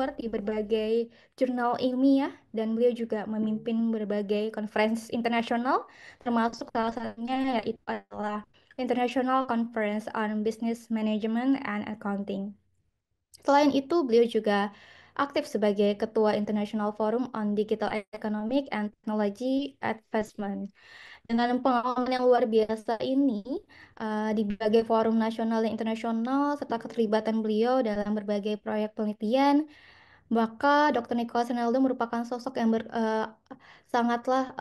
award di berbagai jurnal ilmiah dan beliau juga memimpin berbagai conference internasional termasuk salah satunya yaitu adalah International Conference on Business Management and Accounting. Selain itu, beliau juga aktif sebagai Ketua International Forum on Digital Economic and Technology Advancement. Dengan pengalaman yang luar biasa ini, di berbagai forum nasional dan internasional, serta keterlibatan beliau dalam berbagai proyek penelitian, maka Dr. Nicholas Ronaldo merupakan sosok yang sangatlah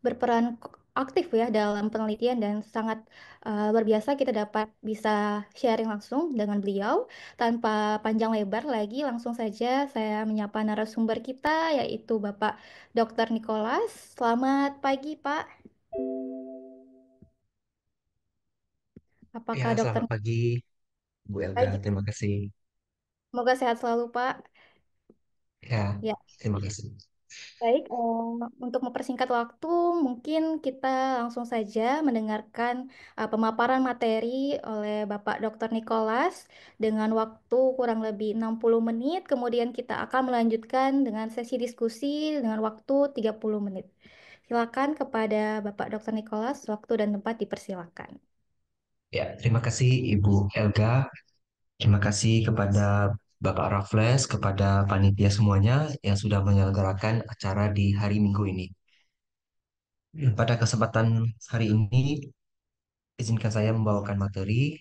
berperan aktif ya dalam penelitian dan sangat luar biasa kita dapat bisa sharing langsung dengan beliau. Tanpa panjang lebar lagi, langsung saja saya menyapa narasumber kita yaitu Bapak Dr. Nicholas. Selamat pagi, Pak. Ya, Apakah dokter selamat pagi, Bu Elga. pagi? Terima kasih. Semoga sehat selalu, Pak. Ya, Ya. terima kasih. Baik, untuk mempersingkat waktu, mungkin kita langsung saja mendengarkan pemaparan materi oleh Bapak Dr. Nicholas dengan waktu kurang lebih 60 menit. Kemudian kita akan melanjutkan dengan sesi diskusi dengan waktu 30 menit. Silakan kepada Bapak Dr. Nicholas, waktu dan tempat dipersilakan. Ya, terima kasih Ibu Elga. Terima kasih kepada Bapak Raffles, kepada panitia semuanya yang sudah menyelenggarakan acara di hari Minggu ini. Pada kesempatan hari ini, izinkan saya membawakan materi.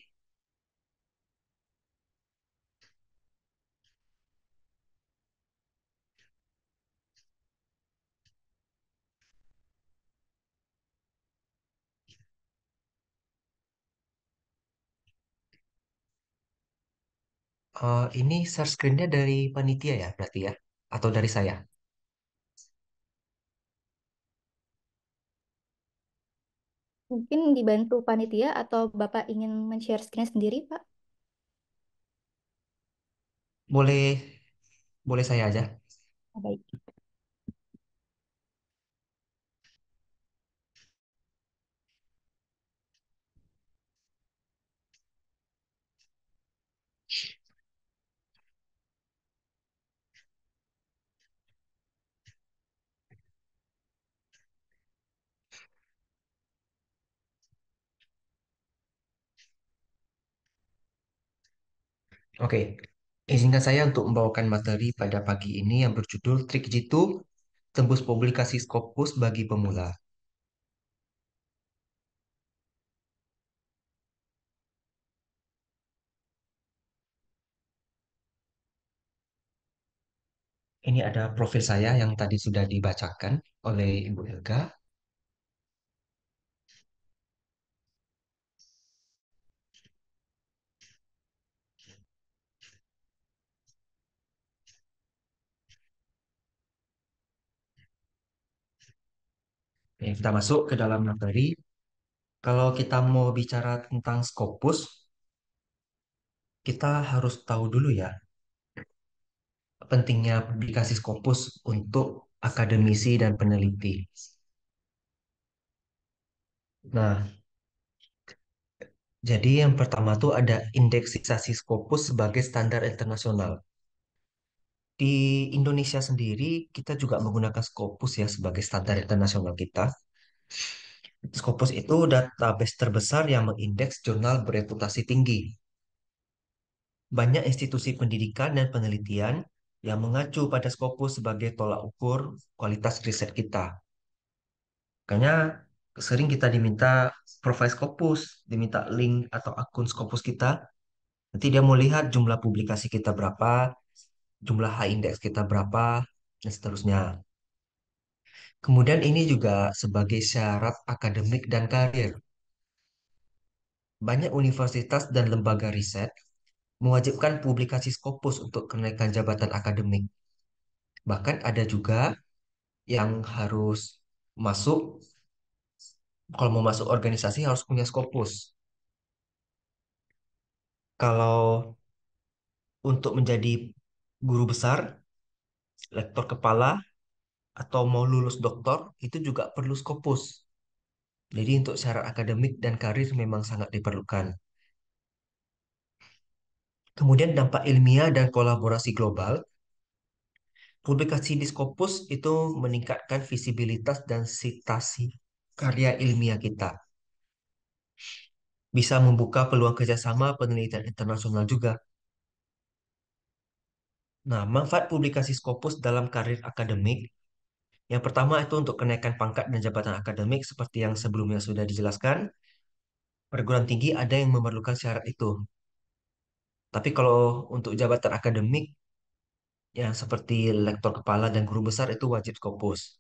Ini share screen-nya dari panitia ya, berarti ya? Atau dari saya? Mungkin dibantu panitia atau Bapak ingin men-share screen sendiri, Pak? Boleh, boleh saya aja? Baik. Oke, izinkan saya untuk membawakan materi pada pagi ini yang berjudul Trik Jitu Tembus Publikasi Scopus bagi Pemula. Ini ada profil saya yang tadi sudah dibacakan oleh Ibu Elga. Oke, kita masuk ke dalam materi. Kalau kita mau bicara tentang Scopus, kita harus tahu dulu ya pentingnya publikasi Scopus untuk akademisi dan peneliti. Nah, jadi yang pertama tuh ada indeksisasi Scopus sebagai standar internasional. Di Indonesia sendiri, kita juga menggunakan Scopus ya sebagai standar internasional kita. Scopus itu database terbesar yang mengindeks jurnal bereputasi tinggi. Banyak institusi pendidikan dan penelitian yang mengacu pada Scopus sebagai tolak ukur kualitas riset kita. Makanya sering kita diminta profile Scopus, diminta link atau akun Scopus kita. Nanti dia mau lihat jumlah publikasi kita berapa, jumlah H-index kita berapa, dan seterusnya. Kemudian ini juga sebagai syarat akademik dan karir. Banyak universitas dan lembaga riset mewajibkan publikasi Scopus untuk kenaikan jabatan akademik. Bahkan ada juga yang harus masuk, kalau mau masuk organisasi harus punya Scopus. Kalau untuk menjadi guru besar, lektor kepala, atau mau lulus doktor, itu juga perlu Scopus. Jadi untuk syarat akademik dan karir memang sangat diperlukan. Kemudian dampak ilmiah dan kolaborasi global. Publikasi di Scopus itu meningkatkan visibilitas dan sitasi karya ilmiah kita. Bisa membuka peluang kerjasama penelitian internasional juga. Nah, manfaat publikasi Scopus dalam karir akademik. Yang pertama itu untuk kenaikan pangkat dan jabatan akademik seperti yang sebelumnya sudah dijelaskan. Perguruan tinggi ada yang memerlukan syarat itu. Tapi kalau untuk jabatan akademik yang seperti lektor kepala dan guru besar itu wajib Scopus.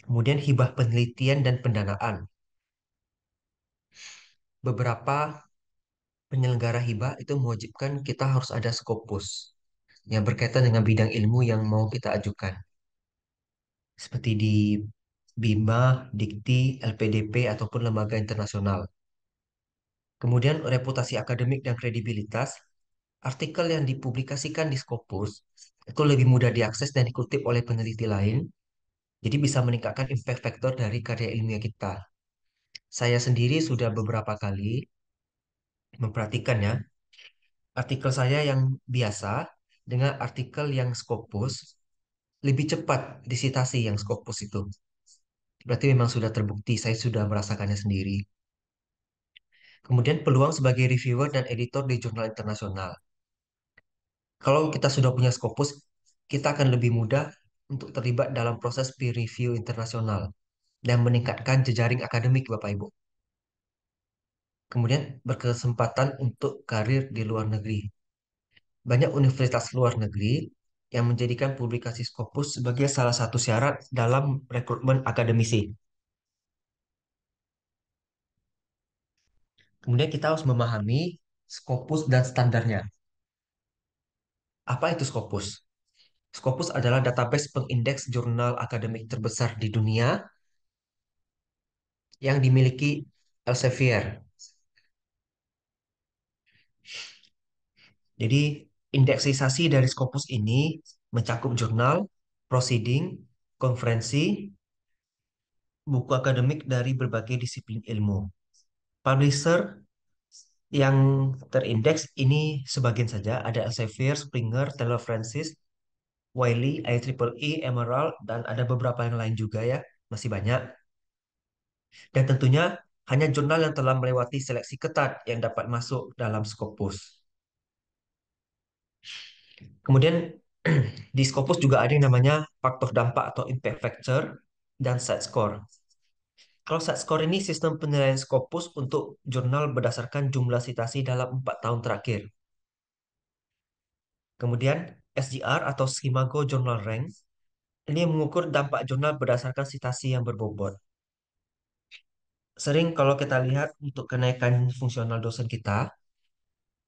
Kemudian hibah penelitian dan pendanaan. Beberapa penyelenggara hibah itu mewajibkan kita harus ada Scopus yang berkaitan dengan bidang ilmu yang mau kita ajukan. Seperti di BIMA, Dikti, LPDP, ataupun lembaga internasional. Kemudian reputasi akademik dan kredibilitas, artikel yang dipublikasikan di Scopus itu lebih mudah diakses dan dikutip oleh peneliti lain, jadi bisa meningkatkan impact factor dari karya ilmiah kita. Saya sendiri sudah beberapa kali memperhatikan ya, artikel saya yang biasa dengan artikel yang Scopus lebih cepat disitasi yang Scopus itu. Berarti memang sudah terbukti, saya sudah merasakannya sendiri. Kemudian peluang sebagai reviewer dan editor di jurnal internasional. Kalau kita sudah punya Scopus, kita akan lebih mudah untuk terlibat dalam proses peer review internasional dan meningkatkan jejaring akademik, Bapak Ibu. Kemudian berkesempatan untuk karir di luar negeri. Banyak universitas luar negeri yang menjadikan publikasi Scopus sebagai salah satu syarat dalam rekrutmen akademisi. Kemudian kita harus memahami Scopus dan standarnya. Apa itu Scopus? Scopus adalah database pengindeks jurnal akademik terbesar di dunia yang dimiliki Elsevier. Jadi, indeksisasi dari Scopus ini mencakup jurnal, proceeding, konferensi, buku akademik dari berbagai disiplin ilmu. Publisher yang terindeks ini sebagian saja, ada Elsevier, Springer, Taylor Francis, Wiley, IEEE, Emerald, dan ada beberapa yang lain juga ya, masih banyak. Dan tentunya hanya jurnal yang telah melewati seleksi ketat yang dapat masuk dalam Scopus. Kemudian di Scopus juga ada yang namanya faktor dampak atau impact factor dan set score. Kalau set score ini sistem penilaian Scopus untuk jurnal berdasarkan jumlah citasi dalam 4 tahun terakhir. Kemudian SGR atau Scimago Journal Rank ini mengukur dampak jurnal berdasarkan citasi yang berbobot. Sering kalau kita lihat untuk kenaikan fungsional dosen kita,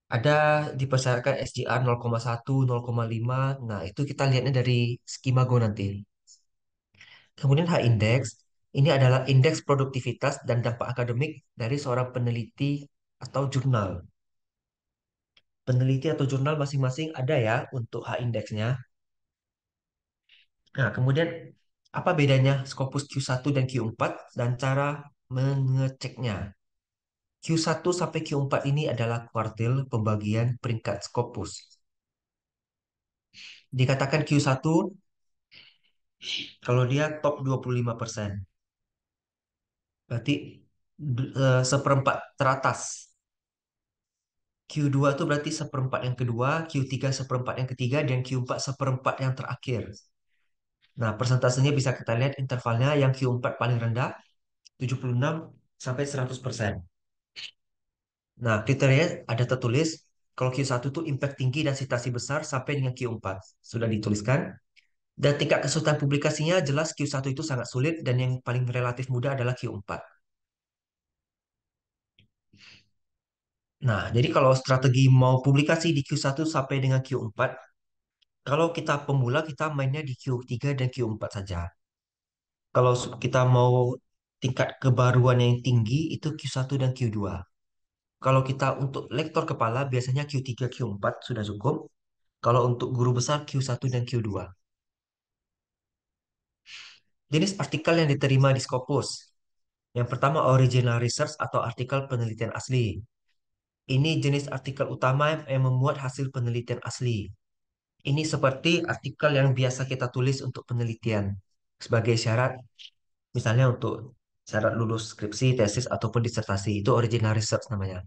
ada dipersyaratkan SGR 0,1, 0,5. Nah, itu kita lihatnya dari Skimago nanti. Kemudian H-index, ini adalah indeks produktivitas dan dampak akademik dari seorang peneliti atau jurnal. Peneliti atau jurnal masing-masing ada ya untuk H-indeksnya. Nah, kemudian apa bedanya Scopus Q1 dan Q4 dan cara mengeceknya? Q1 sampai Q4 ini adalah kuartil pembagian peringkat Scopus. Dikatakan Q1 kalau dia top 25%. Berarti seperempat teratas. Q2 itu berarti seperempat yang kedua, Q3 seperempat yang ketiga, dan Q4 seperempat yang terakhir. Nah, persentasenya bisa kita lihat intervalnya yang Q4 paling rendah, 76 sampai 100%. Nah, kriteria ada tertulis, kalau Q1 itu impact tinggi dan citasi besar sampai dengan Q4. Sudah dituliskan. Dan tingkat kesulitan publikasinya jelas Q1 itu sangat sulit dan yang paling relatif mudah adalah Q4. Nah, jadi kalau strategi mau publikasi di Q1 sampai dengan Q4, kalau kita pemula kita mainnya di Q3 dan Q4 saja. Kalau kita mau tingkat kebaruan yang tinggi itu Q1 dan Q2. Kalau kita untuk lektor kepala biasanya Q3, Q4 sudah cukup. Kalau untuk guru besar Q1 dan Q2. Jenis artikel yang diterima di Scopus. Yang pertama original research atau artikel penelitian asli. Ini jenis artikel utama yang memuat hasil penelitian asli. Ini seperti artikel yang biasa kita tulis untuk penelitian sebagai syarat, misalnya untuk syarat lulus skripsi, tesis, ataupun disertasi. Itu original research namanya.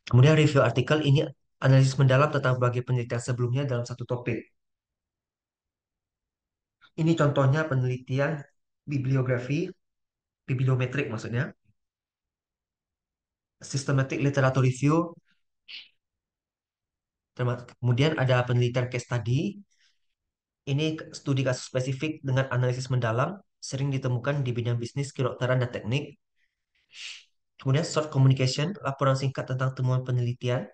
Kemudian review artikel ini analisis mendalam tentang berbagai penelitian sebelumnya dalam satu topik. Ini contohnya penelitian bibliografi, bibliometrik maksudnya, systematic literature review, kemudian ada penelitian case study. Ini studi kasus spesifik dengan analisis mendalam, sering ditemukan di bidang bisnis, kedokteran, dan teknik. Kemudian short communication, laporan singkat tentang temuan penelitian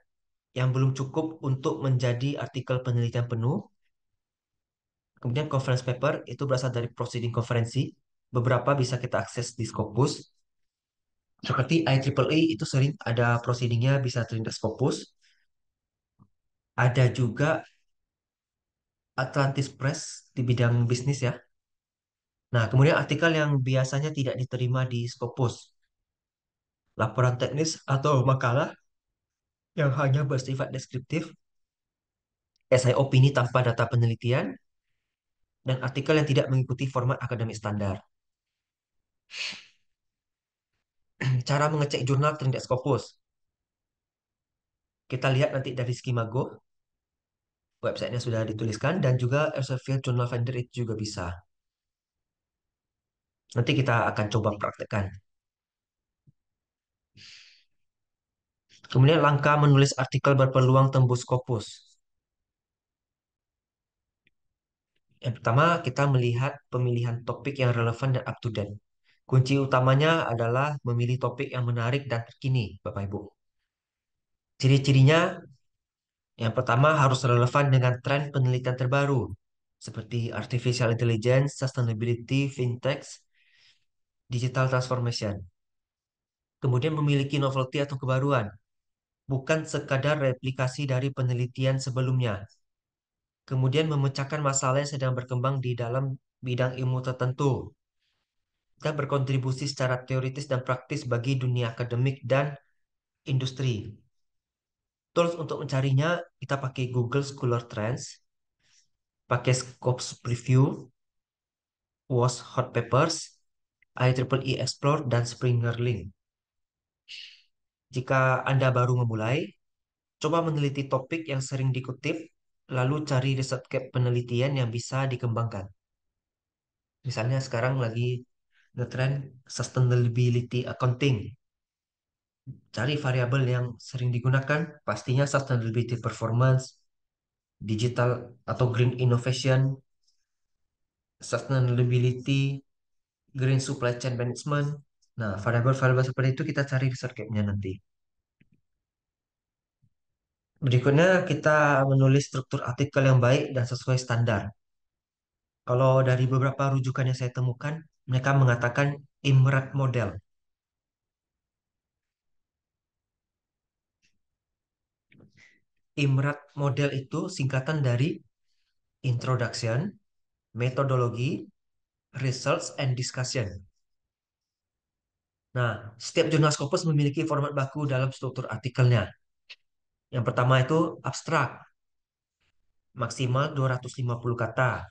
yang belum cukup untuk menjadi artikel penelitian penuh. Kemudian conference paper itu berasal dari proceeding konferensi. Beberapa bisa kita akses di Scopus. Seperti IEEE itu sering ada proceedingnya bisa terlindas Scopus. Ada juga Atlantis Press di bidang bisnis ya. Nah, kemudian artikel yang biasanya tidak diterima di Scopus. Laporan teknis atau makalah yang hanya bersifat deskriptif, esai opini tanpa data penelitian, dan artikel yang tidak mengikuti format akademik standar. Cara mengecek jurnal terhadap Scopus. Kita lihat nanti dari Skimago, websitenya sudah dituliskan, dan juga Elsevier Journal Finder itu juga bisa. Nanti kita akan coba praktekkan. Kemudian langkah menulis artikel berpeluang tembus Scopus. Yang pertama, kita melihat pemilihan topik yang relevan dan up to date. Kunci utamanya adalah memilih topik yang menarik dan terkini, Bapak Ibu. Ciri-cirinya, yang pertama harus relevan dengan tren penelitian terbaru, seperti artificial intelligence, sustainability, fintech, digital transformation. Kemudian memiliki novelty atau kebaruan, bukan sekadar replikasi dari penelitian sebelumnya. Kemudian memecahkan masalah yang sedang berkembang di dalam bidang ilmu tertentu dan berkontribusi secara teoritis dan praktis bagi dunia akademik dan industri. Tools untuk mencarinya kita pakai Google Scholar Trends, pakai Scopus Preview, WOS Hot Papers, IEEE Explore, dan Springer Link. Jika Anda baru memulai, coba meneliti topik yang sering dikutip, lalu cari research gap penelitian yang bisa dikembangkan. Misalnya sekarang lagi ngetrend sustainability accounting. Cari variabel yang sering digunakan, pastinya sustainability performance, digital atau green innovation, sustainability, green supply chain management. Nah, variabel-variabel seperti itu kita cari research gap-nya nanti. Berikutnya kita menulis struktur artikel yang baik dan sesuai standar. Kalau dari beberapa rujukan yang saya temukan, mereka mengatakan IMRAT model. IMRAT model itu singkatan dari Introduction, Methodology, Results, and Discussion. Nah, setiap jurnal Scopus memiliki format baku dalam struktur artikelnya. Yang pertama itu abstrak, maksimal 250 kata.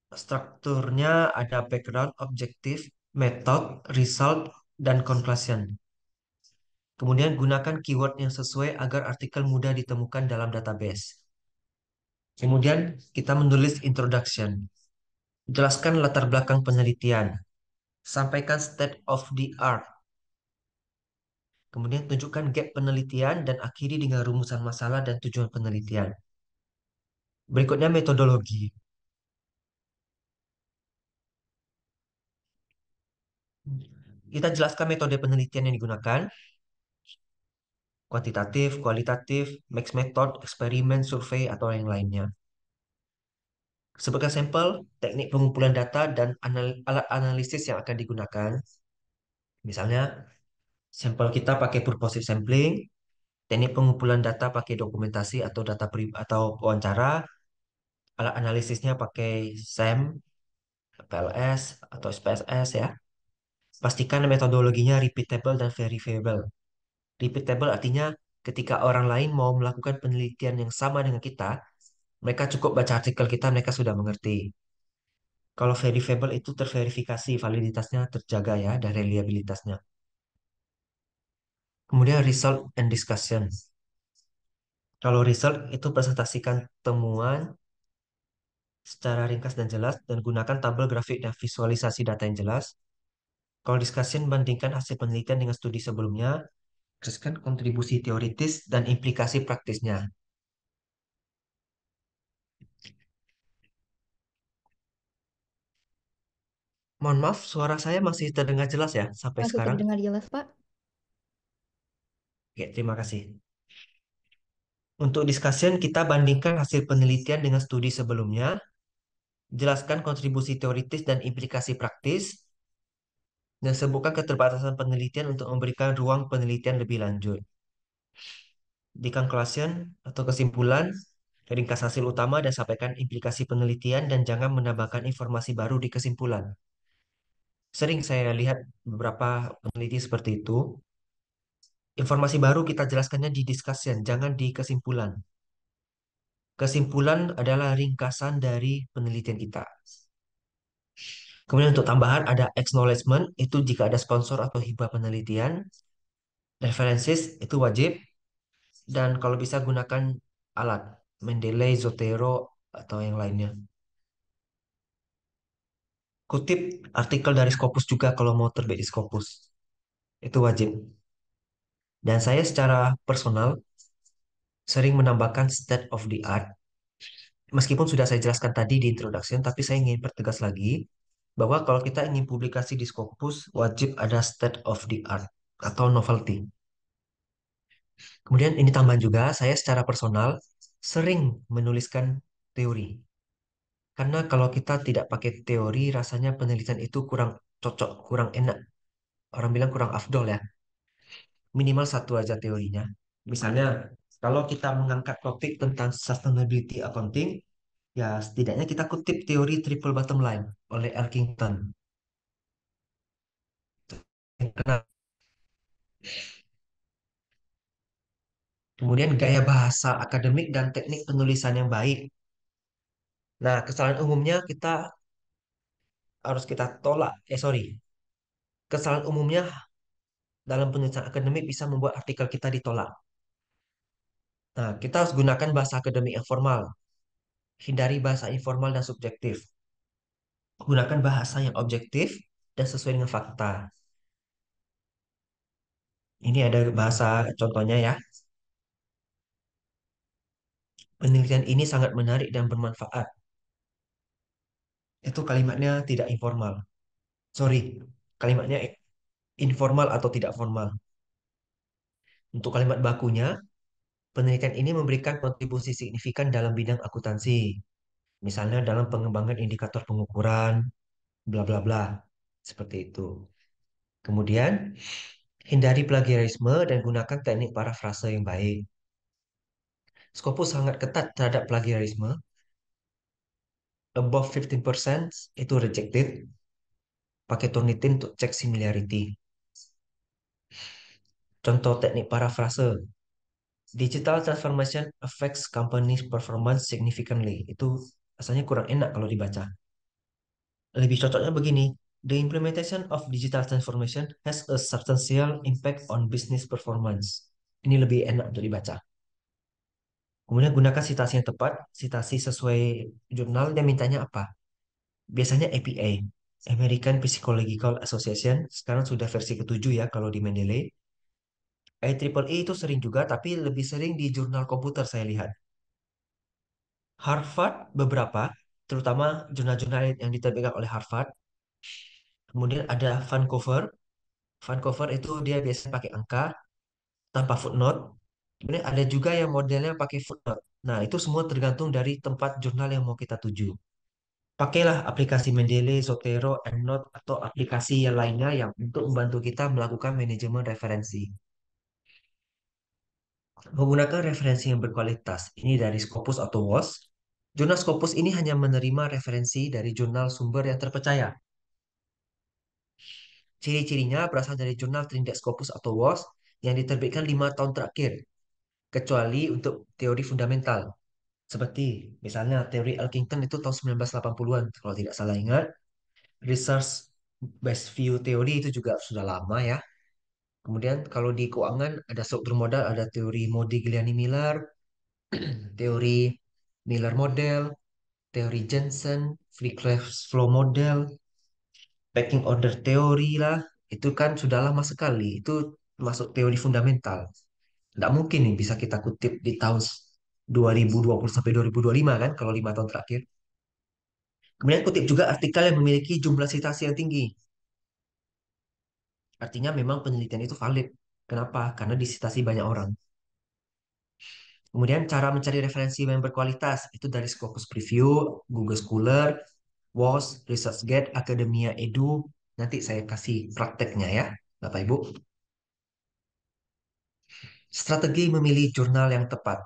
Strukturnya ada background, objektif, method, result, dan conclusion. Kemudian gunakan keyword yang sesuai agar artikel mudah ditemukan dalam database. Kemudian kita menulis introduction. Jelaskan latar belakang penelitian. Sampaikan state of the art. Kemudian tunjukkan gap penelitian dan akhiri dengan rumusan masalah dan tujuan penelitian. Berikutnya metodologi. Kita jelaskan metode penelitian yang digunakan, kuantitatif, kualitatif, mixed method, eksperimen, survei, atau yang lainnya. Sebagai sampel, teknik pengumpulan data dan alat analisis yang akan digunakan. Misalnya, sampel kita pakai purposive sampling, teknik pengumpulan data pakai dokumentasi atau atau wawancara, alat analisisnya pakai SAM, PLS, atau SPSS ya. Pastikan metodologinya repeatable dan verifiable. Repeatable artinya ketika orang lain mau melakukan penelitian yang sama dengan kita, mereka cukup baca artikel kita, mereka sudah mengerti. Kalau verifiable itu terverifikasi, validitasnya terjaga ya, dan reliabilitasnya. Kemudian result and discussion. Kalau result itu presentasikan temuan secara ringkas dan jelas dan gunakan tabel grafik dan visualisasi data yang jelas. Kalau discussion bandingkan hasil penelitian dengan studi sebelumnya, jelaskan kontribusi teoritis dan implikasi praktisnya. Mohon maaf, suara saya masih terdengar jelas ya sampai Masih sekarang. terdengar jelas, Pak. Oke, terima kasih. Untuk discussion, kita bandingkan hasil penelitian dengan studi sebelumnya, jelaskan kontribusi teoritis dan implikasi praktis, dan sebutkan keterbatasan penelitian untuk memberikan ruang penelitian lebih lanjut. Di conclusion atau kesimpulan, ringkas hasil utama dan sampaikan implikasi penelitian dan jangan menambahkan informasi baru di kesimpulan. Sering saya lihat beberapa peneliti seperti itu. Informasi baru kita jelaskannya di discussion, jangan di kesimpulan. Kesimpulan adalah ringkasan dari penelitian kita. Kemudian untuk tambahan ada acknowledgement, itu jika ada sponsor atau hibah penelitian. References itu wajib. Dan kalau bisa gunakan alat, Mendeley, Zotero, atau yang lainnya. Kutip artikel dari Scopus juga kalau mau terbit di Scopus. Itu wajib. Dan saya secara personal sering menambahkan state of the art. Meskipun sudah saya jelaskan tadi di introduction, tapi saya ingin pertegas lagi bahwa kalau kita ingin publikasi di Scopus, wajib ada state of the art atau novelty. Kemudian ini tambahan juga, saya secara personal sering menuliskan teori. Karena kalau kita tidak pakai teori, rasanya penelitian itu kurang cocok, kurang enak. Orang bilang kurang afdol ya. Minimal satu aja teorinya. Misalnya, kalau kita mengangkat topik tentang sustainability accounting, ya setidaknya kita kutip teori triple bottom line oleh Elkington. Kenapa? Kemudian gaya bahasa akademik dan teknik penulisan yang baik. Nah, kesalahan umumnya kita harus kita tolak. Sorry. Kesalahan umumnya dalam penulisan akademik bisa membuat artikel kita ditolak. Nah, kita harus gunakan bahasa akademik yang formal. Hindari bahasa informal dan subjektif. Gunakan bahasa yang objektif dan sesuai dengan fakta. Ini ada bahasa contohnya ya. Penelitian ini sangat menarik dan bermanfaat. Itu kalimatnya tidak informal. Sorry, kalimatnya informal atau tidak formal. Untuk kalimat bakunya, penelitian ini memberikan kontribusi signifikan dalam bidang akuntansi. Misalnya dalam pengembangan indikator pengukuran, bla bla bla. Seperti itu. Kemudian, hindari plagiarisme dan gunakan teknik parafrase yang baik. Scopus sangat ketat terhadap plagiarisme. Above 15% itu rejected. Pakai Turnitin untuk cek similarity. Contoh teknik parafrase. Digital transformation affects company's performance significantly. Itu rasanya kurang enak kalau dibaca. Lebih cocoknya begini. The implementation of digital transformation has a substantial impact on business performance. Ini lebih enak untuk dibaca. Kemudian gunakan citasi yang tepat, citasi sesuai jurnal dan mintanya apa. Biasanya APA, American Psychological Association, sekarang sudah versi ketujuh ya kalau di Mendeley. IEEE itu sering juga, tapi lebih sering di jurnal komputer saya lihat. Harvard beberapa, terutama jurnal-jurnal yang diterbitkan oleh Harvard. Kemudian ada Vancouver. Vancouver itu dia biasanya pakai angka tanpa footnote. Kemudian ada juga yang modelnya pakai footnote. Nah, itu semua tergantung dari tempat jurnal yang mau kita tuju. Pakailah aplikasi Mendeley, Zotero, EndNote, atau aplikasi yang lainnya yang untuk membantu kita melakukan manajemen referensi. Menggunakan referensi yang berkualitas, ini dari Scopus atau WOS. Jurnal Scopus ini hanya menerima referensi dari jurnal sumber yang terpercaya. Ciri-cirinya berasal dari jurnal Trindex Scopus atau WOS, yang diterbitkan 5 tahun terakhir, kecuali untuk teori fundamental. Seperti misalnya teori Elkington itu tahun 1980-an, kalau tidak salah ingat. Research based view teori itu juga sudah lama ya. Kemudian kalau di keuangan ada struktur modal, ada teori Modigliani-Miller, teori Miller model, teori Jensen, free cash flow model, packing order teori lah. Itu kan sudah lama sekali. Itu masuk teori fundamental. Nggak mungkin nih bisa kita kutip di tahun 2020 sampai 2025 kan, kalau 5 tahun terakhir. Kemudian kutip juga artikel yang memiliki jumlah citasi yang tinggi. Artinya memang penelitian itu valid. Kenapa? Karena disitasi banyak orang. Kemudian cara mencari referensi yang berkualitas itu dari Scopus Preview, Google Scholar, WOS, ResearchGate, Academia Edu. Nanti saya kasih prakteknya ya, Bapak Ibu. Strategi memilih jurnal yang tepat.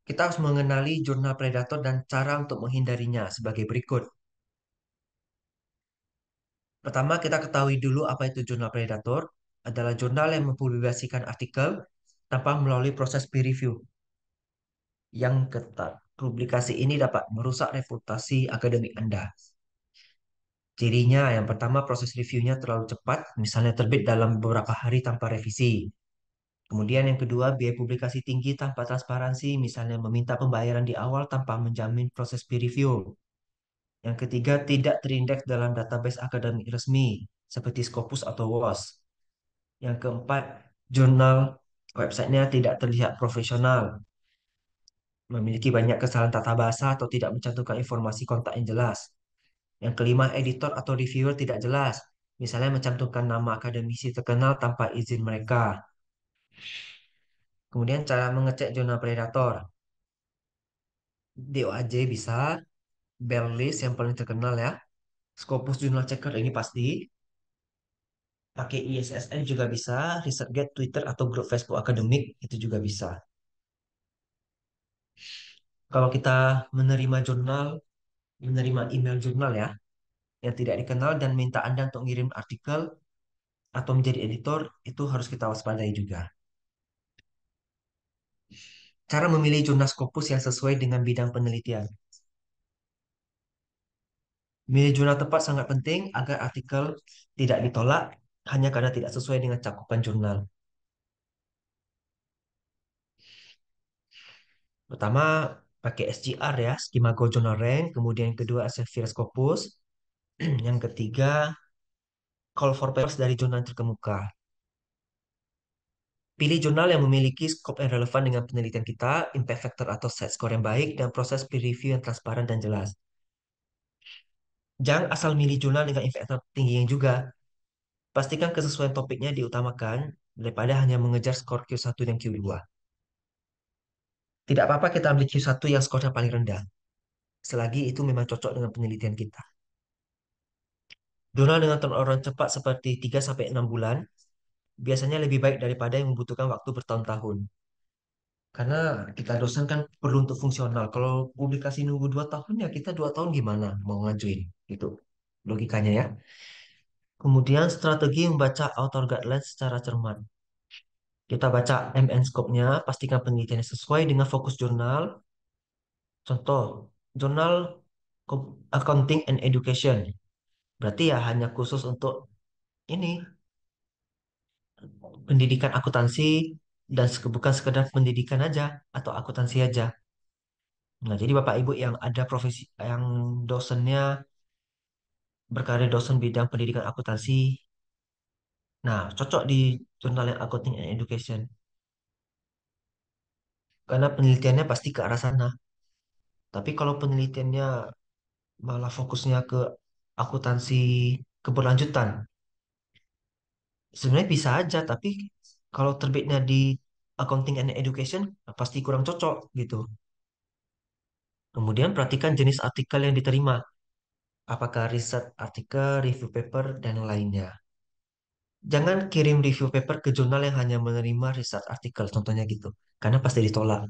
Kita harus mengenali jurnal predator dan cara untuk menghindarinya sebagai berikut. Pertama, kita ketahui dulu apa itu jurnal predator. Adalah jurnal yang mempublikasikan artikel tanpa melalui proses peer review yang ketat. Publikasi ini dapat merusak reputasi akademik Anda. Cirinya, yang pertama proses reviewnya terlalu cepat, misalnya terbit dalam beberapa hari tanpa revisi. Kemudian yang kedua, biaya publikasi tinggi tanpa transparansi, misalnya meminta pembayaran di awal tanpa menjamin proses peer review. Yang ketiga, tidak terindeks dalam database akademik resmi, seperti Scopus atau WOS. Yang keempat, jurnal websitenya tidak terlihat profesional, memiliki banyak kesalahan tata bahasa atau tidak mencantumkan informasi kontak yang jelas. Yang kelima, editor atau reviewer tidak jelas, misalnya mencantumkan nama akademisi terkenal tanpa izin mereka. Kemudian cara mengecek jurnal predator. DOAJ bisa, Berlitz yang paling terkenal ya, Scopus Journal Checker ini pasti, pakai ISSN juga bisa, ResearchGate, Twitter atau grup Facebook akademik itu juga bisa. Kalau kita menerima jurnal, menerima email jurnal ya, yang tidak dikenal dan minta Anda untuk ngirim artikel atau menjadi editor, itu harus kita waspadai juga. Cara memilih jurnal Scopus yang sesuai dengan bidang penelitian. Memilih jurnal tepat sangat penting agar artikel tidak ditolak hanya karena tidak sesuai dengan cakupan jurnal. Pertama, pakai SGR ya, Scimago Journal Rank. Kemudian yang kedua, Elsevier Scopus. Yang ketiga, call for papers dari jurnal terkemuka. Pilih jurnal yang memiliki scope yang relevan dengan penelitian kita, impact factor atau set score yang baik, dan proses peer review yang transparan dan jelas. Jangan asal milih jurnal dengan impact factor tinggi yang juga. Pastikan kesesuaian topiknya diutamakan daripada hanya mengejar skor Q1 dan Q2. Tidak apa-apa kita ambil Q1 yang skornya paling rendah, selagi itu memang cocok dengan penelitian kita. Jurnal dengan turnaround cepat seperti 3 sampai 6 bulan biasanya lebih baik daripada yang membutuhkan waktu bertahun-tahun. Karena kita dosen kan perlu untuk fungsional. Kalau publikasi nunggu 2 tahun ya kita 2 tahun gimana mau ngajuin gitu logikanya ya. Kemudian strategi membaca author guidelines secara cermat. Kita baca MN scope-nya, pastikan penelitiannya sesuai dengan fokus jurnal. Contoh, jurnal Accounting and Education. Berarti ya hanya khusus untuk ini pendidikan akuntansi dan bukan sekedar pendidikan aja atau akuntansi aja. Nah, jadi Bapak Ibu yang ada profesi yang dosennya berkarir dosen bidang pendidikan akuntansi, nah cocok di jurnal yang Accounting and Education karena penelitiannya pasti ke arah sana. Tapi kalau penelitiannya malah fokusnya ke akuntansi keberlanjutan, sebenarnya bisa aja, tapi kalau terbitnya di Accounting and Education pasti kurang cocok gitu. Kemudian perhatikan jenis artikel yang diterima. Apakah research artikel, review paper, dan lainnya. Jangan kirim review paper ke jurnal yang hanya menerima research artikel, contohnya gitu. Karena pasti ditolak.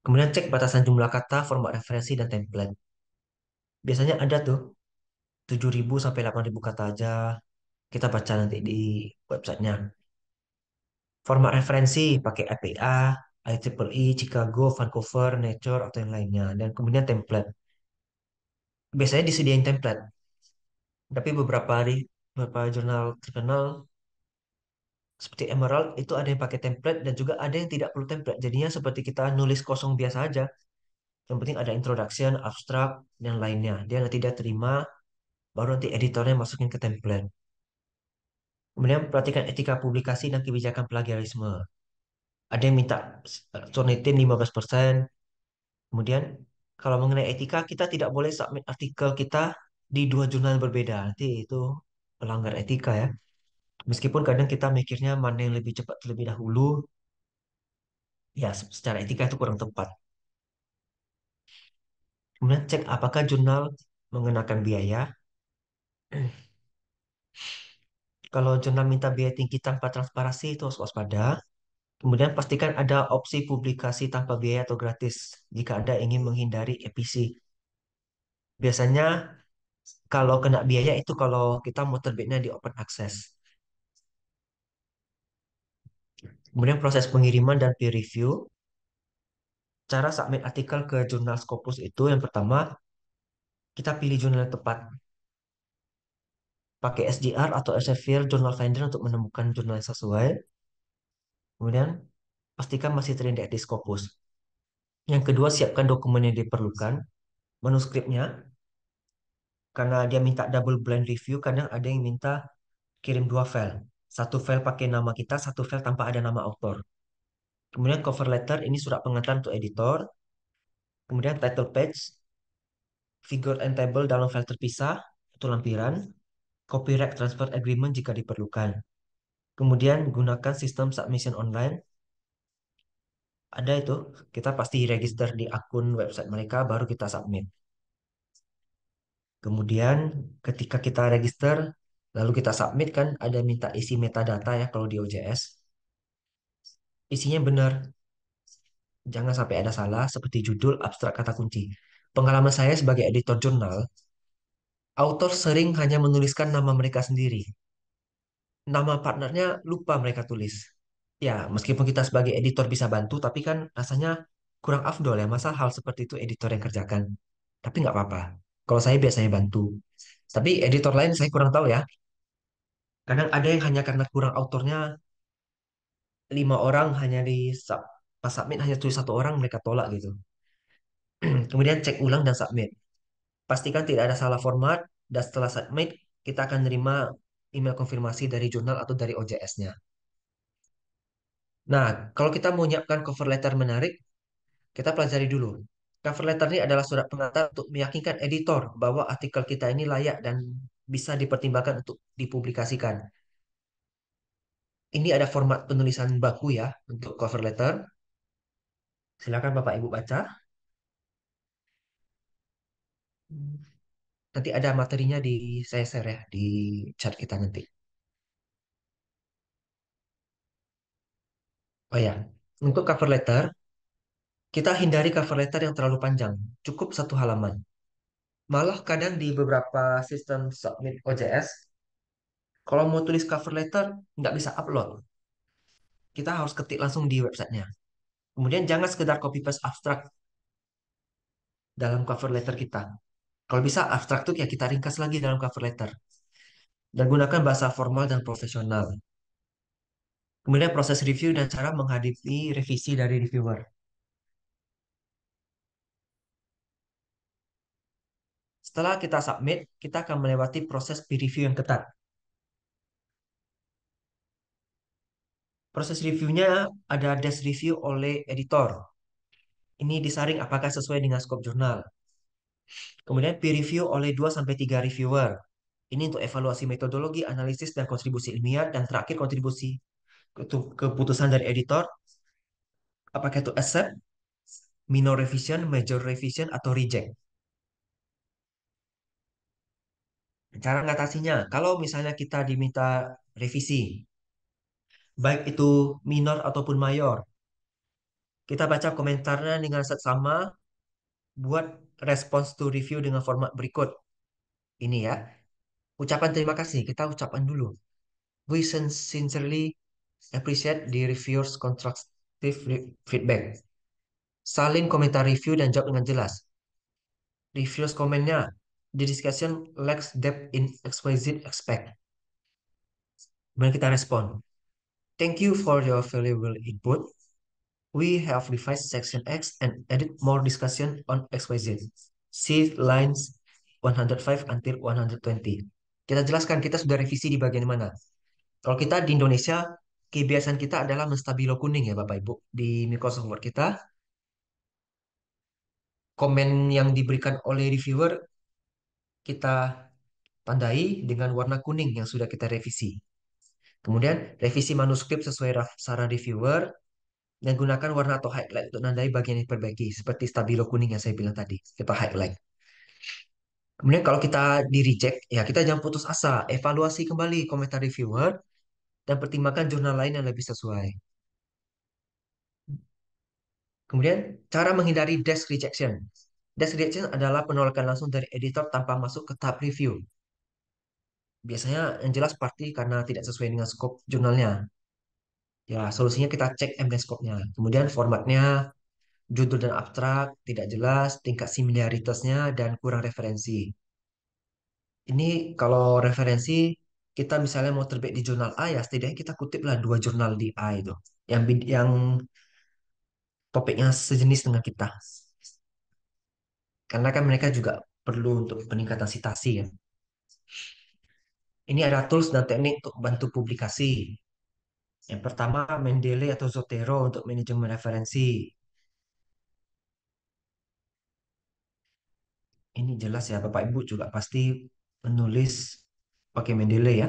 Kemudian cek batasan jumlah kata, format referensi, dan template. Biasanya ada tuh 7.000 sampai 8.000 kata aja. Kita baca nanti di websitenya. Format referensi pakai APA, IEEE, Chicago, Vancouver, Nature, atau yang lainnya. Dan kemudian template. Biasanya disediain template. Tapi beberapa jurnal terkenal seperti Emerald itu ada yang pakai template dan juga ada yang tidak perlu template. Jadinya seperti kita nulis kosong biasa aja. Yang penting ada introduction, abstract, dan lainnya. Dia nanti dia terima, baru nanti editornya masukin ke template. Kemudian perhatikan etika publikasi dan kebijakan plagiarisme. Ada yang minta Turnitin 15%. Kemudian kalau mengenai etika, kita tidak boleh submit artikel kita di dua jurnal yang berbeda. Nanti itu melanggar etika ya. Meskipun kadang kita mikirnya mana yang lebih cepat terlebih dahulu, ya secara etika itu kurang tepat. Kemudian cek apakah jurnal mengenakan biaya. Kalau jurnal minta biaya tinggi tanpa transparansi itu harus waspada. Kemudian pastikan ada opsi publikasi tanpa biaya atau gratis jika Anda ingin menghindari EPC. Biasanya kalau kena biaya itu kalau kita mau terbitnya di open access. Kemudian proses pengiriman dan peer review. Cara submit artikel ke jurnal Scopus itu yang pertama, kita pilih jurnal yang tepat. Pakai SJR atau Elsevier Journal Finder untuk menemukan jurnal yang sesuai. Kemudian pastikan masih terindeks di Scopus. Yang kedua, siapkan dokumen yang diperlukan, manuskripnya, karena dia minta double blind review, kadang ada yang minta kirim dua file. Satu file pakai nama kita, satu file tanpa ada nama author. Kemudian cover letter, ini surat pengantar untuk editor. Kemudian title page, figure and table dalam file terpisah, itu lampiran. Copyright transfer agreement jika diperlukan. Kemudian gunakan sistem submission online. Ada itu, kita pasti register di akun website mereka, baru kita submit. Kemudian ketika kita register, lalu kita submit kan ada minta isi metadata ya kalau di OJS. Isinya benar, jangan sampai ada salah seperti judul, abstrak, kata kunci. Pengalaman saya sebagai editor jurnal, author sering hanya menuliskan nama mereka sendiri. Nama partnernya lupa mereka tulis. Ya, meskipun kita sebagai editor bisa bantu, tapi kan rasanya kurang afdol ya. Masa hal seperti itu editor yang kerjakan. Tapi nggak apa-apa. Kalau saya biasanya bantu. Tapi editor lain saya kurang tahu ya. Kadang ada yang hanya karena kurang autornya, 5 orang hanya di pas submit hanya tulis 1 orang, mereka tolak gitu. Kemudian cek ulang dan submit. Pastikan tidak ada salah format, dan setelah submit, kita akan menerima email konfirmasi dari jurnal atau dari OJS-nya. Nah, kalau kita mau menyiapkan cover letter menarik, kita pelajari dulu. Cover letter ini adalah surat pengantar untuk meyakinkan editor bahwa artikel kita ini layak dan bisa dipertimbangkan untuk dipublikasikan. Ini ada format penulisan baku ya untuk cover letter. Silakan Bapak Ibu baca. Nanti ada materinya di saya share ya di chat kita nanti. Oh ya, untuk cover letter, kita hindari cover letter yang terlalu panjang. Cukup 1 halaman. Malah kadang di beberapa sistem submit OJS, kalau mau tulis cover letter, nggak bisa upload. Kita harus ketik langsung di websitenya. Kemudian jangan sekedar copy paste abstrak dalam cover letter kita. Kalau bisa abstrak tuh ya kita ringkas lagi dalam cover letter. Dan gunakan bahasa formal dan profesional. Kemudian proses review dan cara menghadapi revisi dari reviewer. Setelah kita submit, kita akan melewati proses peer review yang ketat. Proses reviewnya ada desk review oleh editor. Ini disaring apakah sesuai dengan scope jurnal. Kemudian peer review oleh 2 sampai 3 reviewer. Ini untuk evaluasi metodologi, analisis, dan kontribusi ilmiah. Dan terakhir kontribusi keputusan dari editor. Apakah itu accept, minor revision, major revision, atau reject. Cara mengatasinya, kalau misalnya kita diminta revisi, baik itu minor ataupun mayor, kita baca komentarnya dengan seksama, buat response to review dengan format berikut. Ini ya. Ucapan terima kasih, kita ucapan dulu. We sincerely appreciate the reviewers constructive feedback. Salin komentar review dan jawab dengan jelas. Reviewers komennya, the discussion lacks depth in XYZ aspect. Kemudian kita respon. Thank you for your valuable input. We have revised section X and added more discussion on XYZ. See lines 105 until 120. Kita jelaskan kita sudah revisi di bagian mana. Kalau kita di Indonesia, kebiasaan kita adalah menstabilo kuning ya Bapak Ibu. Di Microsoft Word kita, komen yang diberikan oleh reviewer kita tandai dengan warna kuning yang sudah kita revisi. Kemudian revisi manuskrip sesuai saran reviewer dan gunakan warna atau highlight untuk nandai bagian yang diperbaiki seperti stabilo kuning yang saya bilang tadi. Kita highlight. Kemudian kalau kita di reject, ya kita jangan putus asa. Evaluasi kembali komentar reviewer dan pertimbangkan jurnal lain yang lebih sesuai. Kemudian cara menghindari desk rejection. Desk rejection adalah penolakan langsung dari editor tanpa masuk ke tahap review. Biasanya yang jelas pasti karena tidak sesuai dengan scope jurnalnya. Ya, solusinya kita cek MD-scope-nya. Kemudian formatnya, judul dan abstrak, tidak jelas, tingkat similaritasnya, dan kurang referensi. Ini kalau referensi, kita misalnya mau terbit di jurnal A ya, setidaknya kita kutiplah dua jurnal di A itu. Yang topiknya sejenis dengan kita. Karena kan mereka juga perlu untuk peningkatan citasi ya. Ini ada tools dan teknik untuk bantu publikasi. Yang pertama, Mendeley atau Zotero untuk manajemen referensi. Ini jelas ya, Bapak Ibu juga pasti menulis pakai Mendeley ya.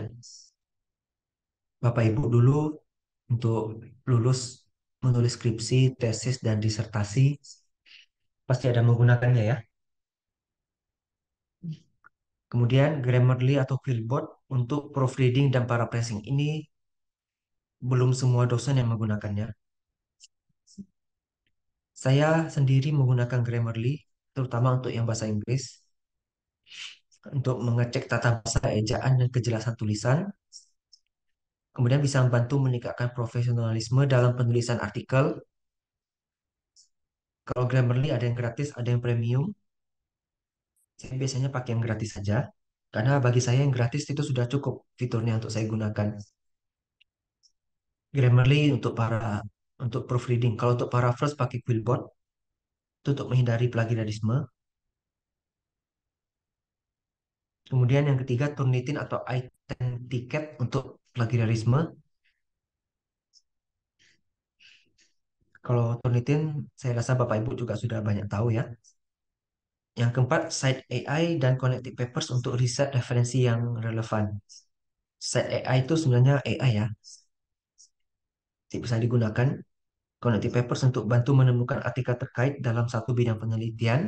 Bapak Ibu dulu untuk lulus menulis skripsi, tesis, dan disertasi pasti ada menggunakannya ya. Kemudian Grammarly atau Quillbot untuk proofreading dan paraphrasing. Ini belum semua dosen yang menggunakannya. Saya sendiri menggunakan Grammarly, terutama untuk yang bahasa Inggris, untuk mengecek tata bahasa, ejaan, dan kejelasan tulisan. Kemudian bisa membantu meningkatkan profesionalisme dalam penulisan artikel. Kalau Grammarly ada yang gratis, ada yang premium. Saya biasanya pakai yang gratis saja, karena bagi saya yang gratis itu sudah cukup fiturnya untuk saya gunakan. Grammarly untuk proofreading. Kalau untuk paraphrase pakai Quillbot, itu untuk menghindari plagiarisme. Kemudian yang ketiga, Turnitin atau iTicket untuk plagiarisme. Kalau Turnitin, saya rasa Bapak Ibu juga sudah banyak tahu ya. Yang keempat, Cite AI dan Connected Papers untuk riset referensi yang relevan. Cite AI itu sebenarnya AI ya, bisa digunakan Connected Papers untuk bantu menemukan artikel terkait dalam satu bidang penelitian.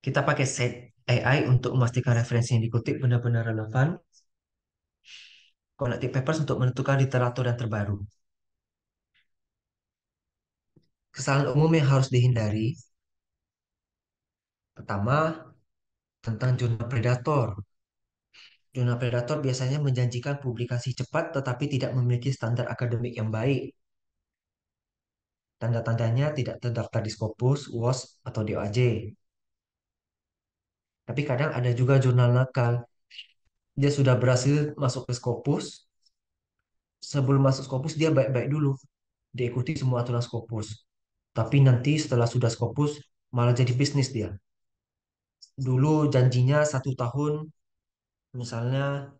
Kita pakai Cite AI untuk memastikan referensi yang dikutip benar-benar relevan. Connected Papers untuk menentukan literatur yang terbaru. Kesalahan umum yang harus dihindari. Pertama, tentang jurnal predator. Jurnal predator biasanya menjanjikan publikasi cepat tetapi tidak memiliki standar akademik yang baik. Tanda-tandanya tidak terdaftar di Scopus, WOS, atau DOAJ. Tapi kadang ada juga jurnal nakal. Dia sudah berhasil masuk ke Scopus. Sebelum masuk Scopus, dia baik-baik dulu. Diikuti semua aturan Scopus. Tapi nanti setelah sudah Scopus, malah jadi bisnis dia. Dulu janjinya 1 tahun, misalnya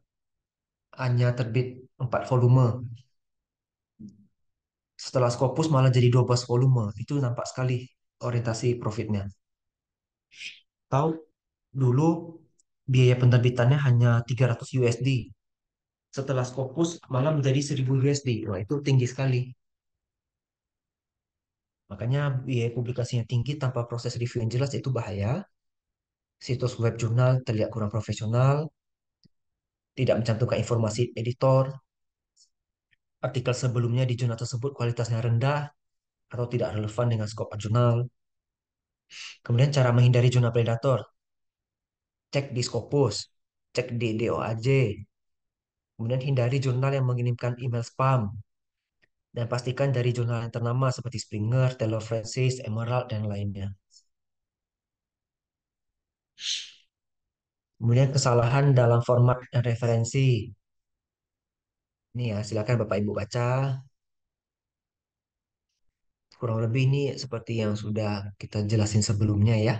hanya terbit 4 volume. Setelah Scopus malah jadi 12 volume. Itu nampak sekali orientasi profitnya. Tahu dulu biaya penerbitannya hanya 300 USD. Setelah Scopus malah menjadi 1000 USD. Wah, itu tinggi sekali. Makanya biaya publikasinya tinggi tanpa proses review yang jelas itu bahaya. Situs web jurnal terlihat kurang profesional, tidak mencantumkan informasi editor, artikel sebelumnya di jurnal tersebut kualitasnya rendah atau tidak relevan dengan skop jurnal. Kemudian cara menghindari jurnal predator, cek di Scopus. cek di DOAJ. Kemudian hindari jurnal yang mengirimkan email spam. Dan pastikan dari jurnal yang ternama seperti Springer, Taylor Francis, Emerald, dan lainnya. Kemudian kesalahan dalam format dan referensi. Ini ya, silakan Bapak Ibu baca. Kurang lebih ini seperti yang sudah kita jelasin sebelumnya ya.